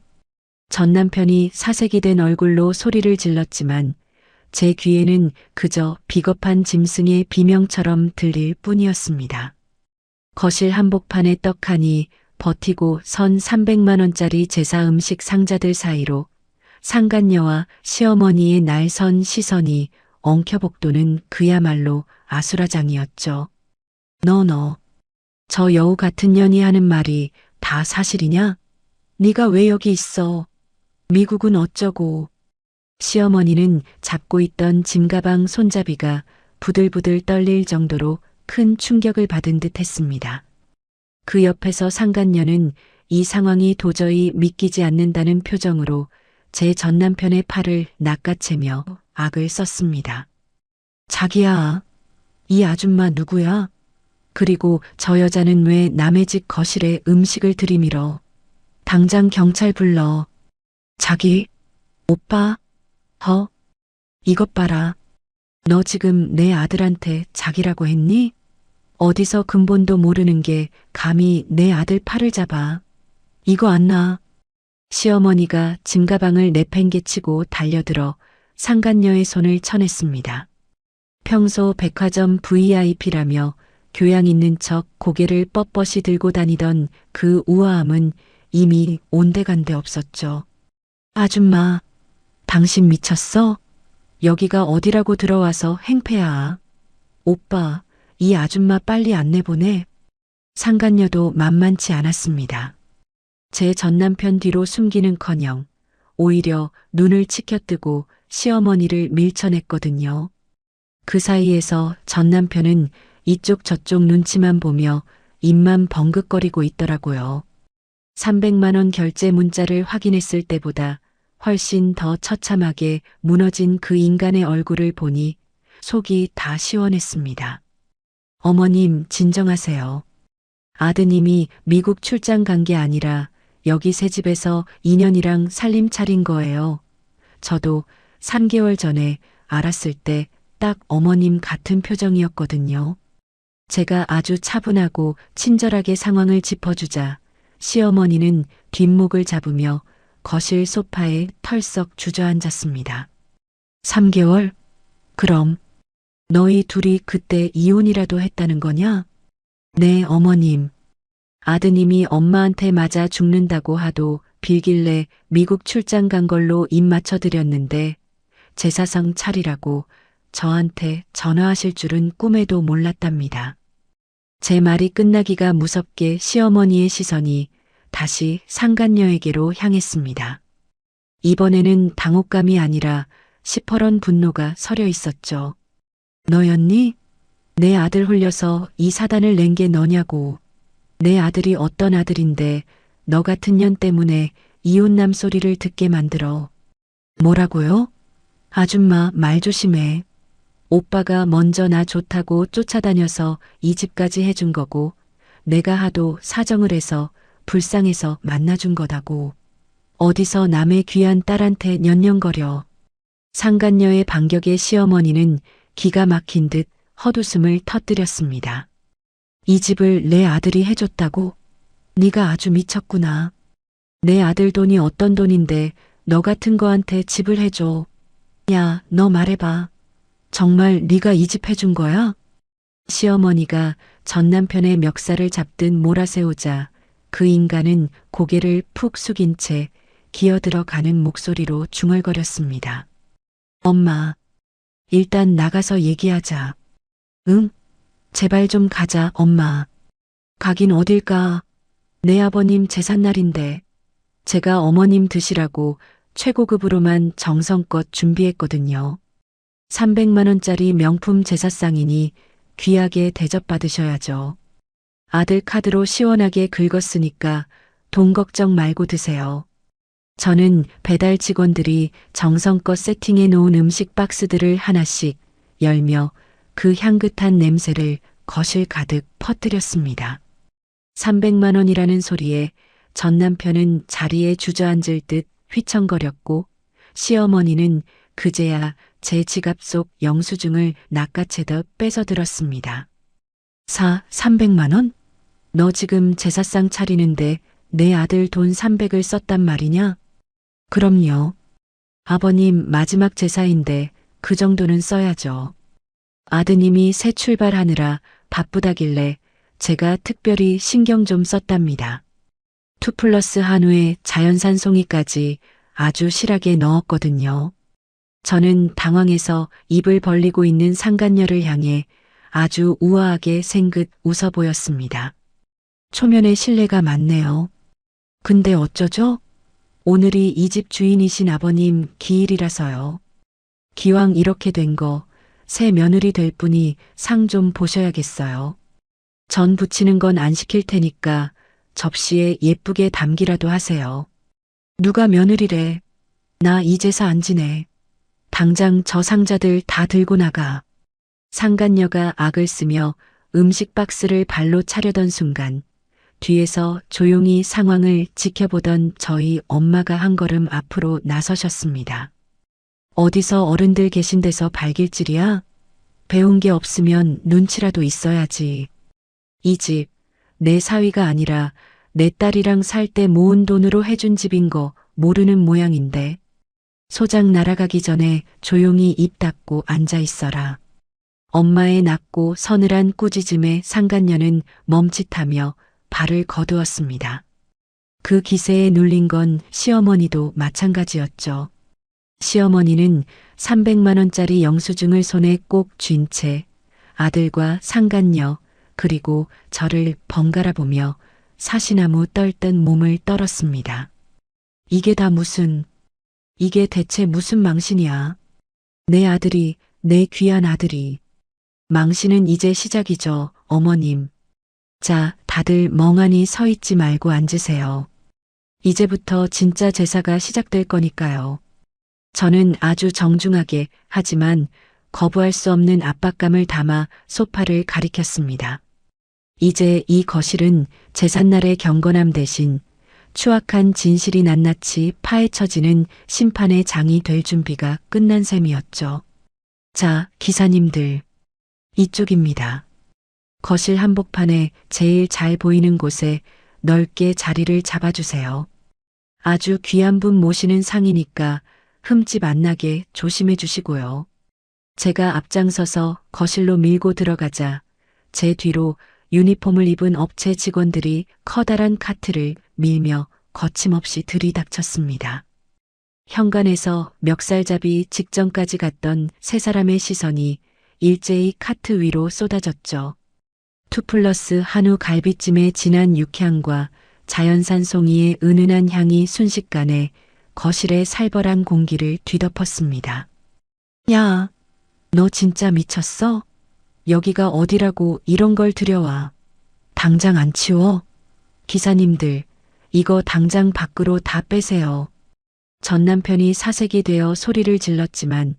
전 남편이 사색이 된 얼굴로 소리를 질렀지만 제 귀에는 그저 비겁한 짐승의 비명처럼 들릴 뿐이었습니다. 거실 한복판에 떡하니 버티고 선 300만 원짜리 제사 음식 상자들 사이로 상간녀와 시어머니의 날선 시선이 엉켜복도는 그야말로 아수라장이었죠. 너, 저 여우 같은 년이 하는 말이 다 사실이냐? 네가 왜 여기 있어? 미국은 어쩌고? 시어머니는 잡고 있던 짐가방 손잡이가 부들부들 떨릴 정도로 큰 충격을 받은 듯 했습니다. 그 옆에서 상간녀는 이 상황이 도저히 믿기지 않는다는 표정으로 제 전남편의 팔을 낚아채며 악을 썼습니다. 자기야, 이 아줌마 누구야? 그리고 저 여자는 왜 남의 집 거실에 음식을 들이밀어? 당장 경찰 불러. 자기, 오빠, 이것 봐라. 너 지금 내 아들한테 자기라고 했니? 어디서 근본도 모르는 게 감히 내 아들 팔을 잡아. 이거 안 나. 시어머니가 짐가방을 내팽개치고 달려들어 상간녀의 손을 쳐냈습니다. 평소 백화점 VIP라며 교양 있는 척 고개를 뻣뻣이 들고 다니던 그 우아함은 이미 온데간데 없었죠. 아줌마, 당신 미쳤어? 여기가 어디라고 들어와서 행패야. 오빠, 이 아줌마 빨리 안내보내. 상간녀도 만만치 않았습니다. 제 전남편 뒤로 숨기는커녕 오히려 눈을 치켜뜨고 시어머니를 밀쳐냈거든요. 그 사이에서 전남편은 이쪽 저쪽 눈치만 보며 입만 벙긋거리고 있더라고요. 300만 원 결제 문자를 확인했을 때보다 훨씬 더 처참하게 무너진 그 인간의 얼굴을 보니 속이 다 시원했습니다. 어머님, 진정하세요. 아드님이 미국 출장 간 게 아니라 여기 새 집에서 2년이랑 살림 차린 거예요. 저도 3개월 전에 알았을 때 딱 어머님 같은 표정이었거든요. 제가 아주 차분하고 친절하게 상황을 짚어주자 시어머니는 뒷목을 잡으며 거실 소파에 털썩 주저앉았습니다. 3개월? 그럼 너희 둘이 그때 이혼이라도 했다는 거냐? 네, 어머님. 아드님이 엄마한테 맞아 죽는다고 하도 빌길래 미국 출장 간 걸로 입 맞춰 드렸는데 제사상 차리라고 저한테 전화하실 줄은 꿈에도 몰랐답니다. 제 말이 끝나기가 무섭게 시어머니의 시선이 다시 상간녀에게로 향했습니다. 이번에는 당혹감이 아니라 시퍼런 분노가 서려 있었죠. 너였니? 내 아들 홀려서 이 사단을 낸 게 너냐고. 내 아들이 어떤 아들인데 너 같은 년 때문에 이혼남 소리를 듣게 만들어. 뭐라고요? 아줌마 말 조심해. 오빠가 먼저 나 좋다고 쫓아다녀서 이 집까지 해준 거고 내가 하도 사정을 해서 불쌍해서 만나준 거다고. 어디서 남의 귀한 딸한테 년년거려. 상간녀의 반격에 시어머니는 기가 막힌 듯 헛웃음을 터뜨렸습니다. 이 집을 내 아들이 해줬다고? 네가 아주 미쳤구나. 내 아들 돈이 어떤 돈인데 너 같은 거한테 집을 해줘. 야, 너 말해봐. 정말 네가 이 집 해준 거야? 시어머니가 전 남편의 멱살을 잡듯 몰아세우자 그 인간은 고개를 푹 숙인 채 기어들어가는 목소리로 중얼거렸습니다. 엄마, 일단 나가서 얘기하자. 응? 제발 좀 가자, 엄마. 가긴 어딜 가. 내 아버님 제삿날인데. 제가 어머님 드시라고 최고급으로만 정성껏 준비했거든요. 300만 원짜리 명품 제사상이니 귀하게 대접받으셔야죠. 아들 카드로 시원하게 긁었으니까 돈 걱정 말고 드세요. 저는 배달 직원들이 정성껏 세팅해 놓은 음식 박스들을 하나씩 열며 그 향긋한 냄새를 거실 가득 퍼뜨렸습니다. 300만 원이라는 소리에 전 남편은 자리에 주저앉을 듯 휘청거렸고 시어머니는 그제야 제 지갑 속 영수증을 낚아채듯 뺏어들었습니다. 300만 원? 너 지금 제사상 차리는데 내 아들 돈 300을 썼단 말이냐? 그럼요. 아버님 마지막 제사인데 그 정도는 써야죠. 아드님이 새 출발하느라 바쁘다길래 제가 특별히 신경 좀 썼답니다. 2+ 한우에 자연산 송이까지 아주 실하게 넣었거든요. 저는 당황해서 입을 벌리고 있는 상간녀를 향해 아주 우아하게 생긋 웃어 보였습니다. 초면에 신뢰가 많네요. 근데 어쩌죠? 오늘이 이 집 주인이신 아버님 기일이라서요. 기왕 이렇게 된 거 새 며느리 될 분이 상 좀 보셔야겠어요. 전 부치는 건 안 시킬 테니까 접시에 예쁘게 담기라도 하세요. 누가 며느리래. 나 이 제사 안 지내. 당장 저 상자들 다 들고 나가. 상간녀가 악을 쓰며 음식 박스를 발로 차려던 순간 뒤에서 조용히 상황을 지켜보던 저희 엄마가 한 걸음 앞으로 나서셨습니다. 어디서 어른들 계신 데서 발길질이야? 배운 게 없으면 눈치라도 있어야지. 이 집, 내 사위가 아니라 내 딸이랑 살 때 모은 돈으로 해준 집인 거 모르는 모양인데. 소장 날아가기 전에 조용히 입 닫고 앉아 있어라. 엄마의 낮고 서늘한 꾸짖음에 상간녀는 멈칫하며 발을 거두었습니다. 그 기세에 눌린 건 시어머니도 마찬가지였죠. 시어머니는 300만 원짜리 영수증을 손에 꼭 쥔 채 아들과 상간녀 그리고 저를 번갈아 보며 사시나무 떨던 몸을 떨었습니다. 이게 다 이게 대체 무슨 망신이야? 내 아들이, 내 귀한 아들이. 망신은 이제 시작이죠, 어머님. 자, 다들 멍하니 서 있지 말고 앉으세요. 이제부터 진짜 제사가 시작될 거니까요. 저는 아주 정중하게 하지만 거부할 수 없는 압박감을 담아 소파를 가리켰습니다. 이제 이 거실은 제삿날의 경건함 대신 추악한 진실이 낱낱이 파헤쳐지는 심판의 장이 될 준비가 끝난 셈이었죠. 자, 기사님들. 이쪽입니다. 거실 한복판에 제일 잘 보이는 곳에 넓게 자리를 잡아주세요. 아주 귀한 분 모시는 상이니까 흠집 안 나게 조심해 주시고요. 제가 앞장서서 거실로 밀고 들어가자 제 뒤로 유니폼을 입은 업체 직원들이 커다란 카트를 밀며 거침없이 들이닥쳤습니다. 현관에서 멱살잡이 직전까지 갔던 세 사람의 시선이 일제히 카트 위로 쏟아졌죠. 2플러스 한우 갈비찜의 진한 육향과 자연산 송이의 은은한 향이 순식간에 거실의 살벌한 공기를 뒤덮었습니다. 야, 너 진짜 미쳤어? 여기가 어디라고 이런 걸 들여와. 당장 안 치워? 기사님들, 이거 당장 밖으로 다 빼세요. 전 남편이 사색이 되어 소리를 질렀지만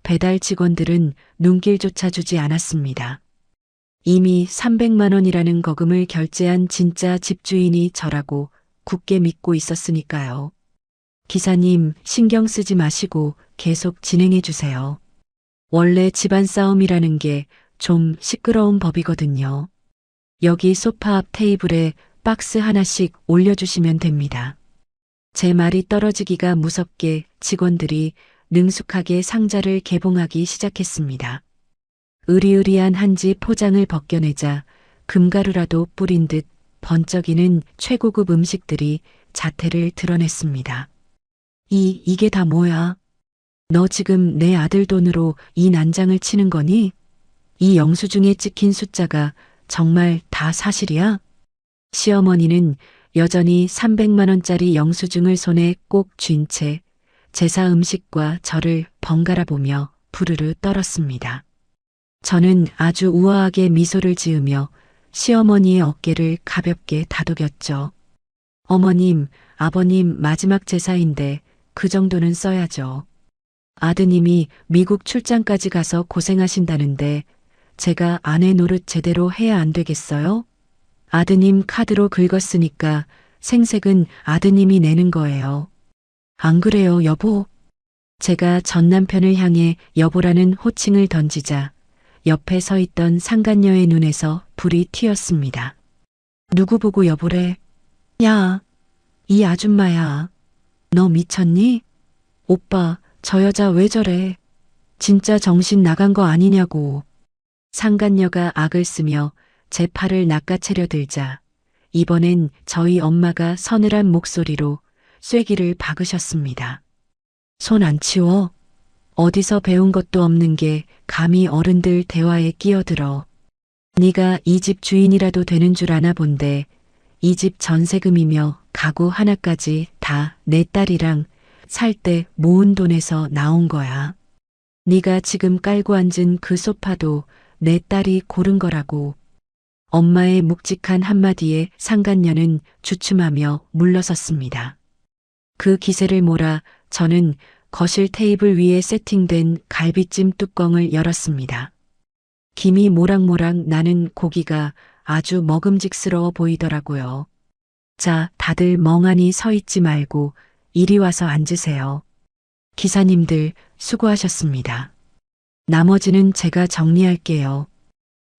배달 직원들은 눈길조차 주지 않았습니다. 이미 300만 원이라는 거금을 결제한 진짜 집주인이 저라고 굳게 믿고 있었으니까요. 기사님, 신경 쓰지 마시고 계속 진행해 주세요. 원래 집안 싸움이라는 게 좀 시끄러운 법이거든요. 여기 소파 앞 테이블에 박스 하나씩 올려주시면 됩니다. 제 말이 떨어지기가 무섭게 직원들이 능숙하게 상자를 개봉하기 시작했습니다. 으리으리한 한지 포장을 벗겨내자 금가루라도 뿌린 듯 번쩍이는 최고급 음식들이 자태를 드러냈습니다. 이게 다 뭐야? 너 지금 내 아들 돈으로 이 난장을 치는 거니? 이 영수증에 찍힌 숫자가 정말 다 사실이야? 시어머니는 여전히 300만 원짜리 영수증을 손에 꼭 쥔 채 제사 음식과 저를 번갈아 보며 부르르 떨었습니다. 저는 아주 우아하게 미소를 지으며 시어머니의 어깨를 가볍게 다독였죠. 어머님, 아버님 마지막 제사인데 그 정도는 써야죠. 아드님이 미국 출장까지 가서 고생하신다는데 제가 아내 노릇 제대로 해야 안 되겠어요? 아드님 카드로 긁었으니까 생색은 아드님이 내는 거예요. 안 그래요, 여보? 제가 전 남편을 향해 여보라는 호칭을 던지자 옆에 서 있던 상간녀의 눈에서 불이 튀었습니다. 누구 보고 여보래? 야, 이 아줌마야. 너 미쳤니? 오빠, 저 여자 왜 저래? 진짜 정신 나간 거 아니냐고. 상간녀가 악을 쓰며 제 팔을 낚아채려 들자 이번엔 저희 엄마가 서늘한 목소리로 쐐기를 박으셨습니다. 손 안 치워? 어디서 배운 것도 없는 게 감히 어른들 대화에 끼어들어. 네가 이 집 주인이라도 되는 줄 아나 본데 이 집 전세금이며 가구 하나까지 다 내 딸이랑 살 때 모은 돈에서 나온 거야. 네가 지금 깔고 앉은 그 소파도 내 딸이 고른 거라고. 엄마의 묵직한 한마디에 상간녀는 주춤하며 물러섰습니다. 그 기세를 몰아 저는 거실 테이블 위에 세팅된 갈비찜 뚜껑을 열었습니다. 김이 모락모락 나는 고기가 아주 먹음직스러워 보이더라고요. 자, 다들 멍하니 서 있지 말고 이리 와서 앉으세요. 기사님들 수고하셨습니다. 나머지는 제가 정리할게요.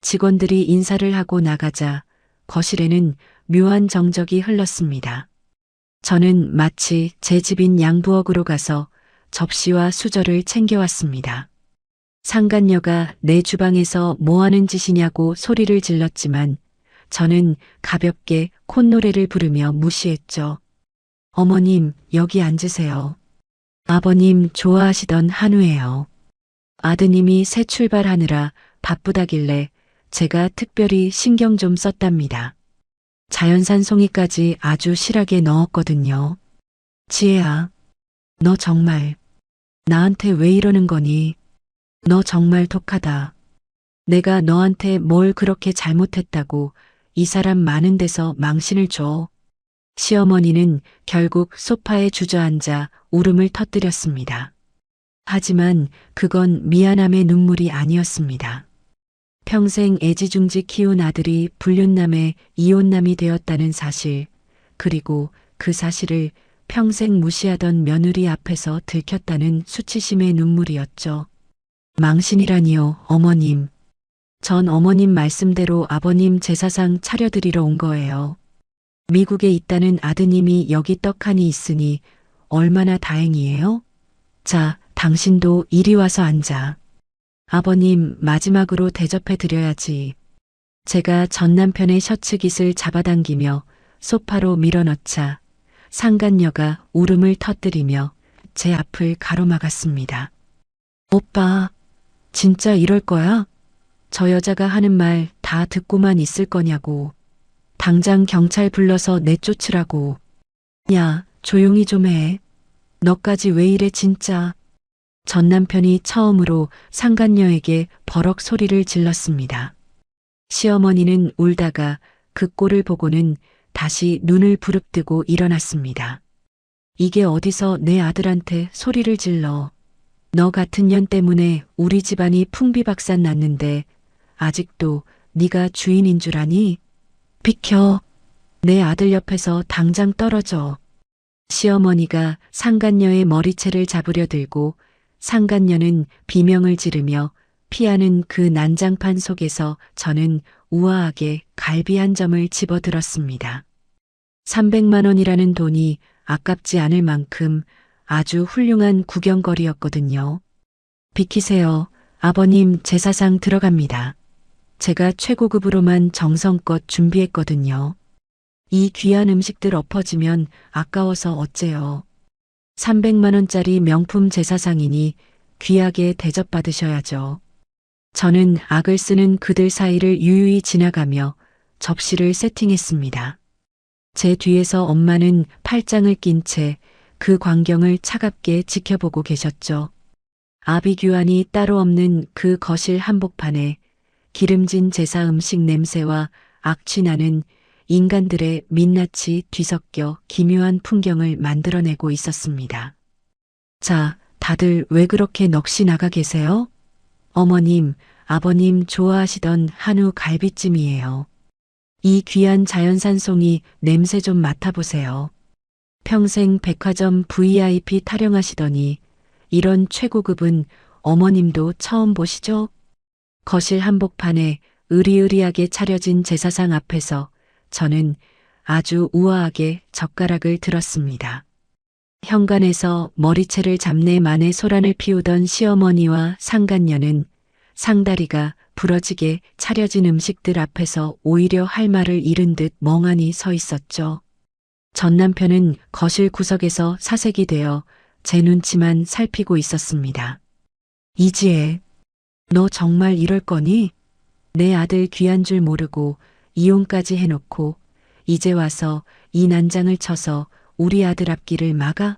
직원들이 인사를 하고 나가자 거실에는 묘한 정적이 흘렀습니다. 저는 마치 제 집인 양부엌으로 가서 접시와 수저를 챙겨왔습니다. 상간녀가 내 주방에서 뭐하는 짓이냐고 소리를 질렀지만 저는 가볍게 콧노래를 부르며 무시했죠. 어머님, 여기 앉으세요. 아버님 좋아하시던 한우예요. 아드님이 새 출발하느라 바쁘다길래 제가 특별히 신경 좀 썼답니다. 자연산 송이까지 아주 실하게 넣었거든요. 지혜야, 너 정말 나한테 왜 이러는 거니? 너 정말 독하다. 내가 너한테 뭘 그렇게 잘못했다고 이 사람 많은 데서 망신을 줘. 시어머니는 결국 소파에 주저앉아 울음을 터뜨렸습니다. 하지만 그건 미안함의 눈물이 아니었습니다. 평생 애지중지 키운 아들이 불륜남의 이혼남이 되었다는 사실, 그리고 그 사실을 평생 무시하던 며느리 앞에서 들켰다는 수치심의 눈물이었죠. 망신이라니요, 어머님. 전 어머님 말씀대로 아버님 제사상 차려드리러 온 거예요. 미국에 있다는 아드님이 여기 떡하니 있으니 얼마나 다행이에요? 자, 당신도 이리 와서 앉아. 아버님 마지막으로 대접해 드려야지. 제가 전 남편의 셔츠깃을 잡아당기며 소파로 밀어넣자 상간녀가 울음을 터뜨리며 제 앞을 가로막았습니다. 오빠, 진짜 이럴 거야? 저 여자가 하는 말 다 듣고만 있을 거냐고. 당장 경찰 불러서 내쫓으라고. 야, 조용히 좀 해. 너까지 왜 이래 진짜. 전 남편이 처음으로 상간녀에게 버럭 소리를 질렀습니다. 시어머니는 울다가 그 꼴을 보고는 다시 눈을 부릅뜨고 일어났습니다. 이게 어디서 내 아들한테 소리를 질러. 너 같은 년 때문에 우리 집안이 풍비박산 났는데 아직도 네가 주인인 줄 아니? 비켜. 내 아들 옆에서 당장 떨어져. 시어머니가 상간녀의 머리채를 잡으려 들고 상간녀는 비명을 지르며 피하는 그 난장판 속에서 저는 우아하게 갈비 한 점을 집어들었습니다. 300만 원이라는 돈이 아깝지 않을 만큼 아주 훌륭한 구경거리였거든요. 비키세요. 아버님 제사상 들어갑니다. 제가 최고급으로만 정성껏 준비했거든요. 이 귀한 음식들 엎어지면 아까워서 어째요. 300만 원짜리 명품 제사상이니 귀하게 대접받으셔야죠. 저는 악을 쓰는 그들 사이를 유유히 지나가며 접시를 세팅했습니다. 제 뒤에서 엄마는 팔짱을 낀 채 그 광경을 차갑게 지켜보고 계셨죠. 아비규환이 따로 없는 그 거실 한복판에 기름진 제사 음식 냄새와 악취나는 인간들의 민낯이 뒤섞여 기묘한 풍경을 만들어내고 있었습니다. 자, 다들 왜 그렇게 넋이 나가 계세요? 어머님, 아버님 좋아하시던 한우 갈비찜이에요. 이 귀한 자연산 송이 냄새 좀 맡아보세요. 평생 백화점 VIP 타령하시더니 이런 최고급은 어머님도 처음 보시죠? 거실 한복판에 으리으리하게 차려진 제사상 앞에서 저는 아주 우아하게 젓가락을 들었습니다. 현관에서 머리채를 잡내 만에 소란을 피우던 시어머니와 상간녀는 상다리가 부러지게 차려진 음식들 앞에서 오히려 할 말을 잃은 듯 멍하니 서 있었죠. 전 남편은 거실 구석에서 사색이 되어 제 눈치만 살피고 있었습니다. 이지혜, 너 정말 이럴 거니? 내 아들 귀한 줄 모르고 이혼까지 해놓고 이제 와서 이 난장을 쳐서 우리 아들 앞길을 막아?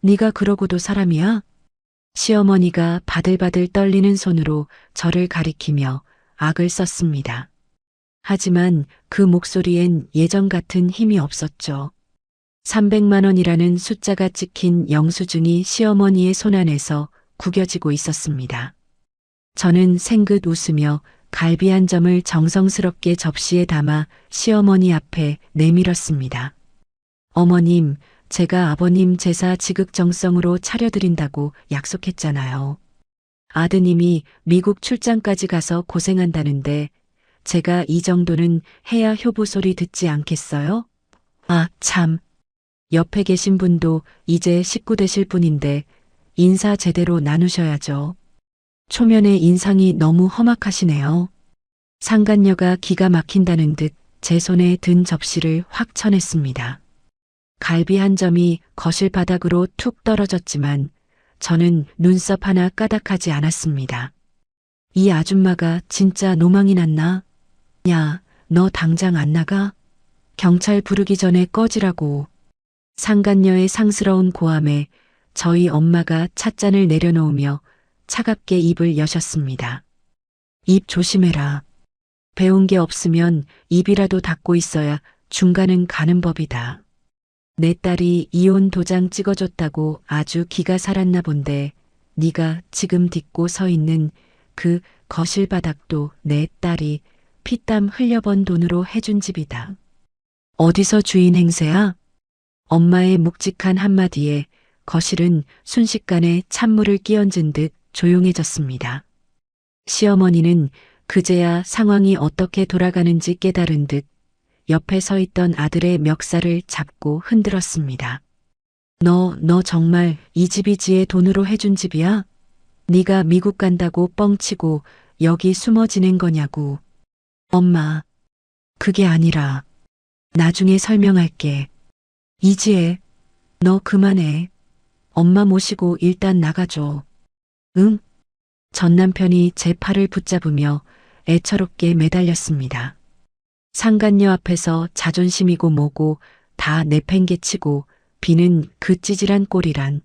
네가 그러고도 사람이야? 시어머니가 바들바들 떨리는 손으로 저를 가리키며 악을 썼습니다. 하지만 그 목소리엔 예전 같은 힘이 없었죠. 300만 원이라는 숫자가 찍힌 영수증이 시어머니의 손안에서 구겨지고 있었습니다. 저는 생긋 웃으며 갈비 한 점을 정성스럽게 접시에 담아 시어머니 앞에 내밀었습니다. 어머님, 제가 아버님 제사 지극정성으로 차려드린다고 약속했잖아요. 아드님이 미국 출장까지 가서 고생한다는데 제가 이 정도는 해야 효부 소리 듣지 않겠어요? 아, 참. 옆에 계신 분도 이제 식구 되실 분인데 인사 제대로 나누셔야죠. 초면에 인상이 너무 험악하시네요. 상간녀가 기가 막힌다는 듯 제 손에 든 접시를 확 쳐냈습니다. 갈비 한 점이 거실 바닥으로 툭 떨어졌지만 저는 눈썹 하나 까닥하지 않았습니다. 이 아줌마가 진짜 노망이 났나? 야, 너 당장 안 나가? 경찰 부르기 전에 꺼지라고. 상간녀의 상스러운 고함에 저희 엄마가 찻잔을 내려놓으며 차갑게 입을 여셨습니다. 입 조심해라. 배운 게 없으면 입이라도 닫고 있어야 중간은 가는 법이다. 내 딸이 이혼 도장 찍어줬다고 아주 기가 살았나 본데 네가 지금 딛고 서 있는 그 거실 바닥도 내 딸이 피땀 흘려번 돈으로 해준 집이다. 어디서 주인 행세야? 엄마의 묵직한 한마디에 거실은 순식간에 찬물을 끼얹은 듯 조용해졌습니다. 시어머니는 그제야 상황이 어떻게 돌아가는지 깨달은 듯 옆에 서 있던 아들의 멱살을 잡고 흔들었습니다. 너 정말 이 집이 지의 돈으로 해준 집이야? 네가 미국 간다고 뻥치고 여기 숨어 지낸 거냐고. 엄마, 그게 아니라 나중에 설명할게. 이지혜, 너 그만해. 엄마 모시고 일단 나가줘. 응? 전 남편이 제 팔을 붙잡으며 애처롭게 매달렸습니다. 상간녀 앞에서 자존심이고 뭐고 다 내팽개치고 비는 그 찌질한 꼴이란.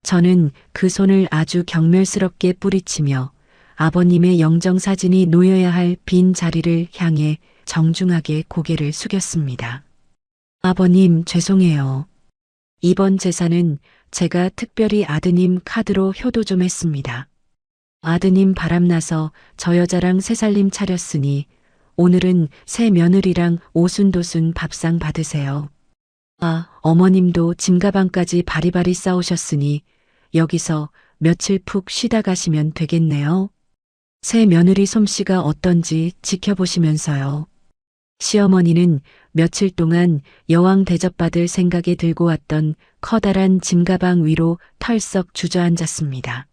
저는 그 손을 아주 경멸스럽게 뿌리치며 아버님의 영정사진이 놓여야 할 빈 자리를 향해 정중하게 고개를 숙였습니다. 아버님 죄송해요. 이번 제사는 제가 특별히 아드님 카드로 효도 좀 했습니다. 아드님 바람나서 저 여자랑 새살림 차렸으니 오늘은 새 며느리랑 오순도순 밥상 받으세요. 아, 어머님도 짐가방까지 바리바리 싸우셨으니 여기서 며칠 푹 쉬다 가시면 되겠네요. 새 며느리 솜씨가 어떤지 지켜보시면서요. 시어머니는 며칠 동안 여왕 대접받을 생각에 들고 왔던 커다란 짐가방 위로 털썩 주저앉았습니다.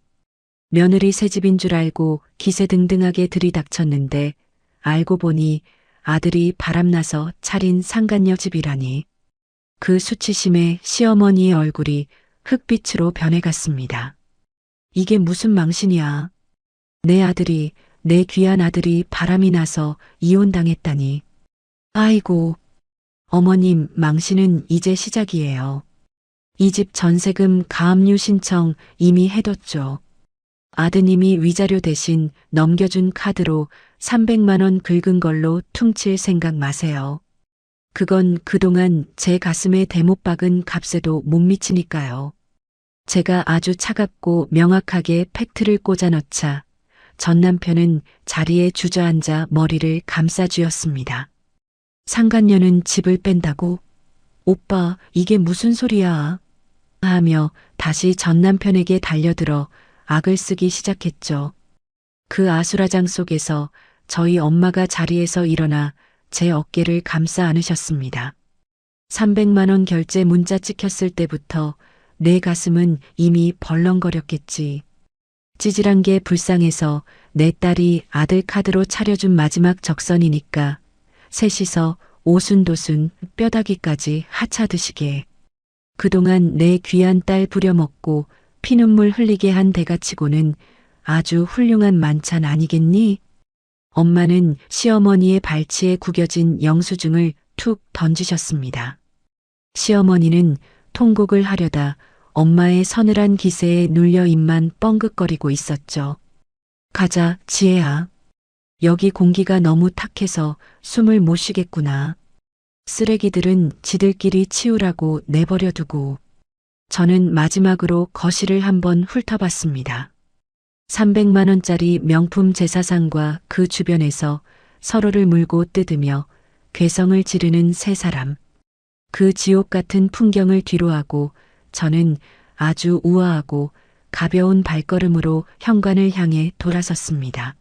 며느리 새집인 줄 알고 기세등등하게 들이닥쳤는데 알고 보니 아들이 바람나서 차린 상간녀 집이라니. 그 수치심에 시어머니의 얼굴이 흑빛으로 변해갔습니다. 이게 무슨 망신이야. 내 귀한 아들이 바람이 나서 이혼당했다니. 아이고, 어머님 망신은 이제 시작이에요. 이 집 전세금 가압류 신청 이미 해뒀죠. 아드님이 위자료 대신 넘겨준 카드로 300만 원 긁은 걸로 퉁칠 생각 마세요. 그건 그동안 제 가슴에 대못 박은 값에도 못 미치니까요. 제가 아주 차갑고 명확하게 팩트를 꽂아 넣자 전 남편은 자리에 주저앉아 머리를 감싸쥐었습니다. 상간녀는 집을 뺀다고? 오빠, 이게 무슨 소리야? 하며 다시 전 남편에게 달려들어 악을 쓰기 시작했죠. 그 아수라장 속에서 저희 엄마가 자리에서 일어나 제 어깨를 감싸 안으셨습니다. 300만 원 결제 문자 찍혔을 때부터 내 가슴은 이미 벌렁거렸겠지. 찌질한 게 불쌍해서 내 딸이 아들 카드로 차려준 마지막 적선이니까 셋이서 오순도순 뼈다귀까지 하차드시게. 그동안 내 귀한 딸 부려먹고 피눈물 흘리게 한 대가치고는 아주 훌륭한 만찬 아니겠니? 엄마는 시어머니의 발치에 구겨진 영수증을 툭 던지셨습니다. 시어머니는 통곡을 하려다 엄마의 서늘한 기세에 눌려 입만 뻥긋거리고 있었죠. 가자, 지혜야. 여기 공기가 너무 탁해서 숨을 못 쉬겠구나. 쓰레기들은 지들끼리 치우라고 내버려 두고. 저는 마지막으로 거실을 한번 훑어봤습니다. 300만 원짜리 명품 제사상과 그 주변에서 서로를 물고 뜯으며 괴성을 지르는 세 사람. 그 지옥 같은 풍경을 뒤로하고 저는 아주 우아하고 가벼운 발걸음으로 현관을 향해 돌아섰습니다.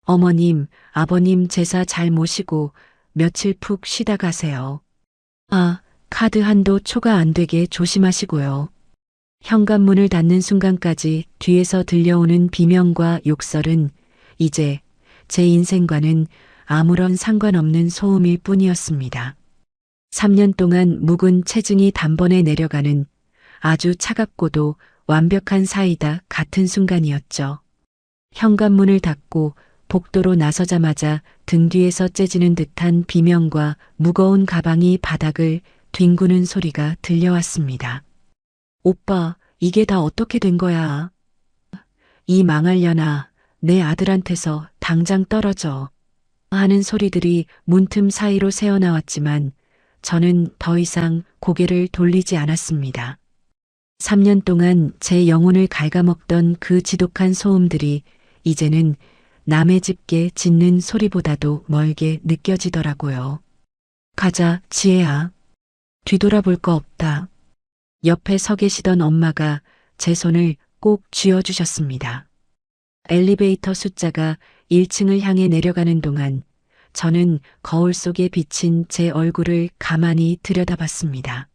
어머님, 아버님 제사 잘 모시고 며칠 푹 쉬다 가세요. 아, 카드 한도 초과 안 되게 조심하시고요. 현관문을 닫는 순간까지 뒤에서 들려오는 비명과 욕설은 이제 제 인생과는 아무런 상관없는 소음일 뿐이었습니다. 3년 동안 묵은 체증이 단번에 내려가는 아주 차갑고도 완벽한 사이다 같은 순간이었죠. 현관문을 닫고 복도로 나서자마자 등 뒤에서 째지는 듯한 비명과 무거운 가방이 바닥을 뒹구는 소리가 들려왔습니다. 오빠, 이게 다 어떻게 된 거야? 이 망할려나, 내 아들한테서 당장 떨어져. 하는 소리들이 문틈 사이로 새어나왔지만 저는 더 이상 고개를 돌리지 않았습니다. 3년 동안 제 영혼을 갉아먹던 그 지독한 소음들이 이제는 남의 집게 짖는 소리보다도 멀게 느껴지더라고요. 가자, 지혜야. 뒤돌아볼 거 없다. 옆에 서 계시던 엄마가 제 손을 꼭 쥐어주셨습니다. 엘리베이터 숫자가 1층을 향해 내려가는 동안 저는 거울 속에 비친 제 얼굴을 가만히 들여다봤습니다.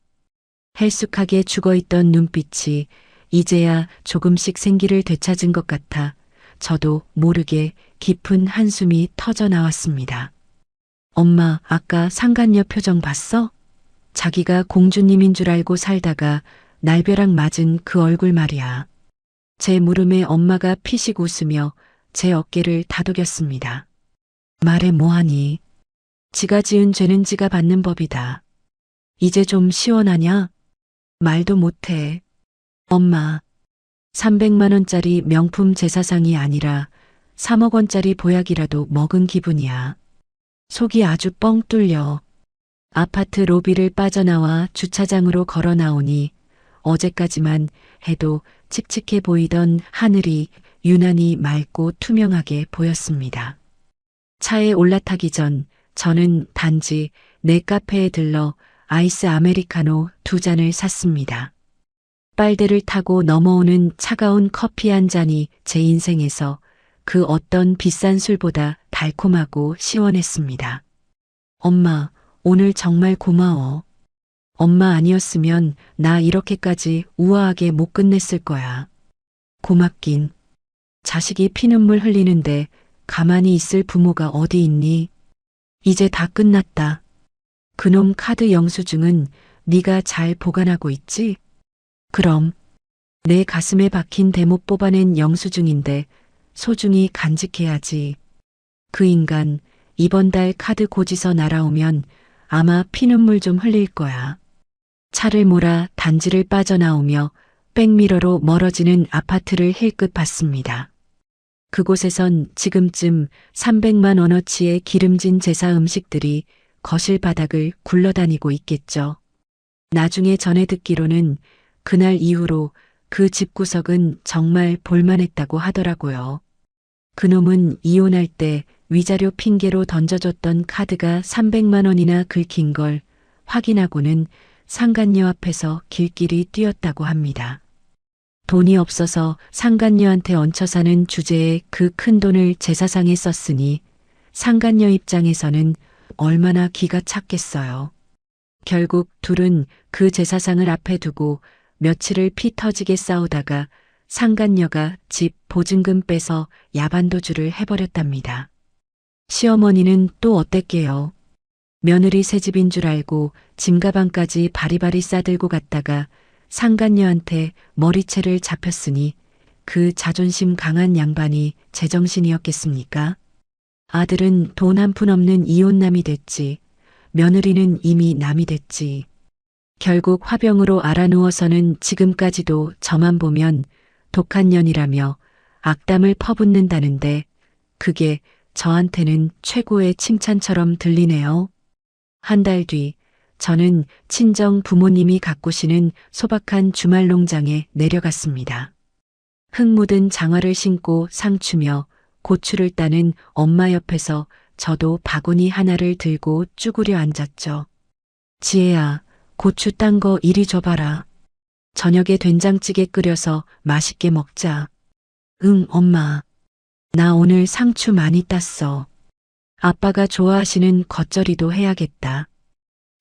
헬쑥하게 죽어있던 눈빛이 이제야 조금씩 생기를 되찾은 것 같아 저도 모르게 깊은 한숨이 터져 나왔습니다. 엄마, 아까 상간녀 표정 봤어? 자기가 공주님인 줄 알고 살다가 날벼락 맞은 그 얼굴 말이야. 제 물음에 엄마가 피식 웃으며 제 어깨를 다독였습니다. 말해 뭐하니? 지가 지은 죄는 지가 받는 법이다. 이제 좀 시원하냐? 말도 못해. 엄마, 300만 원짜리 명품 제사상이 아니라 3억 원짜리 보약이라도 먹은 기분이야. 속이 아주 뻥 뚫려. 아파트 로비를 빠져나와 주차장으로 걸어 나오니 어제까지만 해도 칙칙해 보이던 하늘이 유난히 맑고 투명하게 보였습니다. 차에 올라타기 전 저는 단지 내 카페에 들러 아이스 아메리카노 2잔을 샀습니다. 빨대를 타고 넘어오는 차가운 커피 한 잔이 제 인생에서 그 어떤 비싼 술보다 달콤하고 시원했습니다. 엄마, 오늘 정말 고마워. 엄마 아니었으면 나 이렇게까지 우아하게 못 끝냈을 거야. 고맙긴. 자식이 피눈물 흘리는데 가만히 있을 부모가 어디 있니? 이제 다 끝났다. 그놈 카드 영수증은 네가 잘 보관하고 있지? 그럼. 내 가슴에 박힌 대못 뽑아낸 영수증인데 소중히 간직해야지. 그 인간 이번 달 카드 고지서 날아오면 아마 피눈물 좀 흘릴 거야. 차를 몰아 단지를 빠져나오며 백미러로 멀어지는 아파트를 힐끗 봤습니다. 그곳에선 지금쯤 300만 원어치의 기름진 제사 음식들이 거실 바닥을 굴러다니고 있겠죠. 나중에 전해 듣기로는 그날 이후로 그 집구석은 정말 볼만했다고 하더라고요. 그놈은 이혼할 때 위자료 핑계로 던져줬던 카드가 300만 원이나 긁힌 걸 확인하고는 상간녀 앞에서 길길이 뛰었다고 합니다. 돈이 없어서 상간녀한테 얹혀 사는 주제에 그 큰 돈을 제사상에 썼으니 상간녀 입장에서는 얼마나 기가 찼겠어요. 결국 둘은 그 제사상을 앞에 두고 며칠을 피 터지게 싸우다가 상간녀가 집 보증금 빼서 야반도주를 해버렸답니다. 시어머니는 또 어땠게요? 며느리 새집인 줄 알고 짐가방까지 바리바리 싸들고 갔다가 상간녀한테 머리채를 잡혔으니 그 자존심 강한 양반이 제정신이었겠습니까? 아들은 돈 한 푼 없는 이혼남이 됐지. 며느리는 이미 남이 됐지. 결국 화병으로 알아누워서는 지금까지도 저만 보면 독한 년이라며 악담을 퍼붓는다는데 그게 저한테는 최고의 칭찬처럼 들리네요. 한 달 뒤 저는 친정 부모님이 가꾸시는 소박한 주말 농장에 내려갔습니다. 흙 묻은 장화를 신고 상추며 고추를 따는 엄마 옆에서 저도 바구니 하나를 들고 쭈그려 앉았죠. 지혜야, 고추 딴 거 이리 줘봐라. 저녁에 된장찌개 끓여서 맛있게 먹자. 응, 엄마. 나 오늘 상추 많이 땄어. 아빠가 좋아하시는 겉절이도 해야겠다.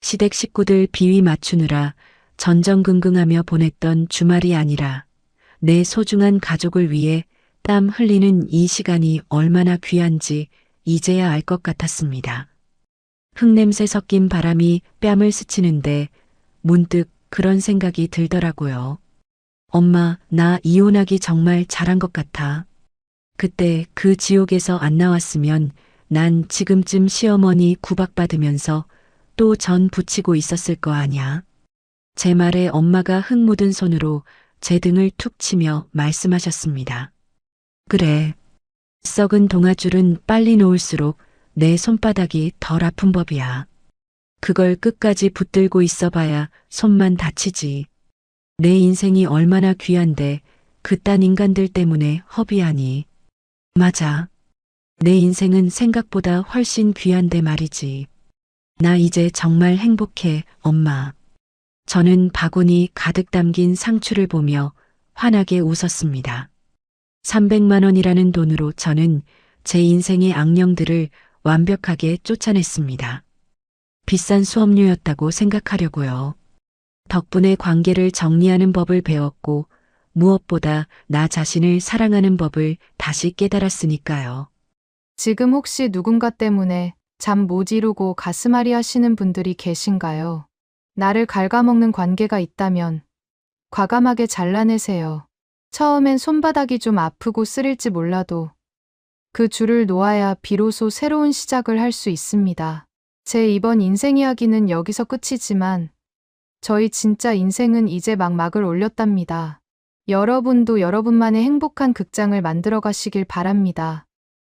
시댁 식구들 비위 맞추느라 전전긍긍하며 보냈던 주말이 아니라 내 소중한 가족을 위해 땀 흘리는 이 시간이 얼마나 귀한지 이제야 알 것 같았습니다. 흙냄새 섞인 바람이 뺨을 스치는데 문득 그런 생각이 들더라고요. 엄마, 나 이혼하기 정말 잘한 것 같아. 그때 그 지옥에서 안 나왔으면 난 지금쯤 시어머니 구박받으면서 또 전 부치고 있었을 거 아냐. 제 말에 엄마가 흙 묻은 손으로 제 등을 툭 치며 말씀하셨습니다. 그래. 썩은 동아줄은 빨리 놓을수록 내 손바닥이 덜 아픈 법이야. 그걸 끝까지 붙들고 있어 봐야 손만 다치지. 내 인생이 얼마나 귀한데 그딴 인간들 때문에 허비하니. 맞아. 내 인생은 생각보다 훨씬 귀한데 말이지. 나 이제 정말 행복해, 엄마. 저는 바구니 가득 담긴 상추를 보며 환하게 웃었습니다. 300만 원이라는 돈으로 저는 제 인생의 악령들을 완벽하게 쫓아냈습니다. 비싼 수업료였다고 생각하려고요. 덕분에 관계를 정리하는 법을 배웠고 무엇보다 나 자신을 사랑하는 법을 다시 깨달았으니까요. 지금 혹시 누군가 때문에 잠 못 이루고 가슴앓이 하시는 분들이 계신가요? 나를 갉아먹는 관계가 있다면 과감하게 잘라내세요. 처음엔 손바닥이 좀 아프고 쓰릴지 몰라도 그 줄을 놓아야 비로소 새로운 시작을 할 수 있습니다. 제 이번 인생 이야기는 여기서 끝이지만 저희 진짜 인생은 이제 막 막을 올렸답니다. 여러분도 여러분만의 행복한 극장을 만들어 가시길 바랍니다.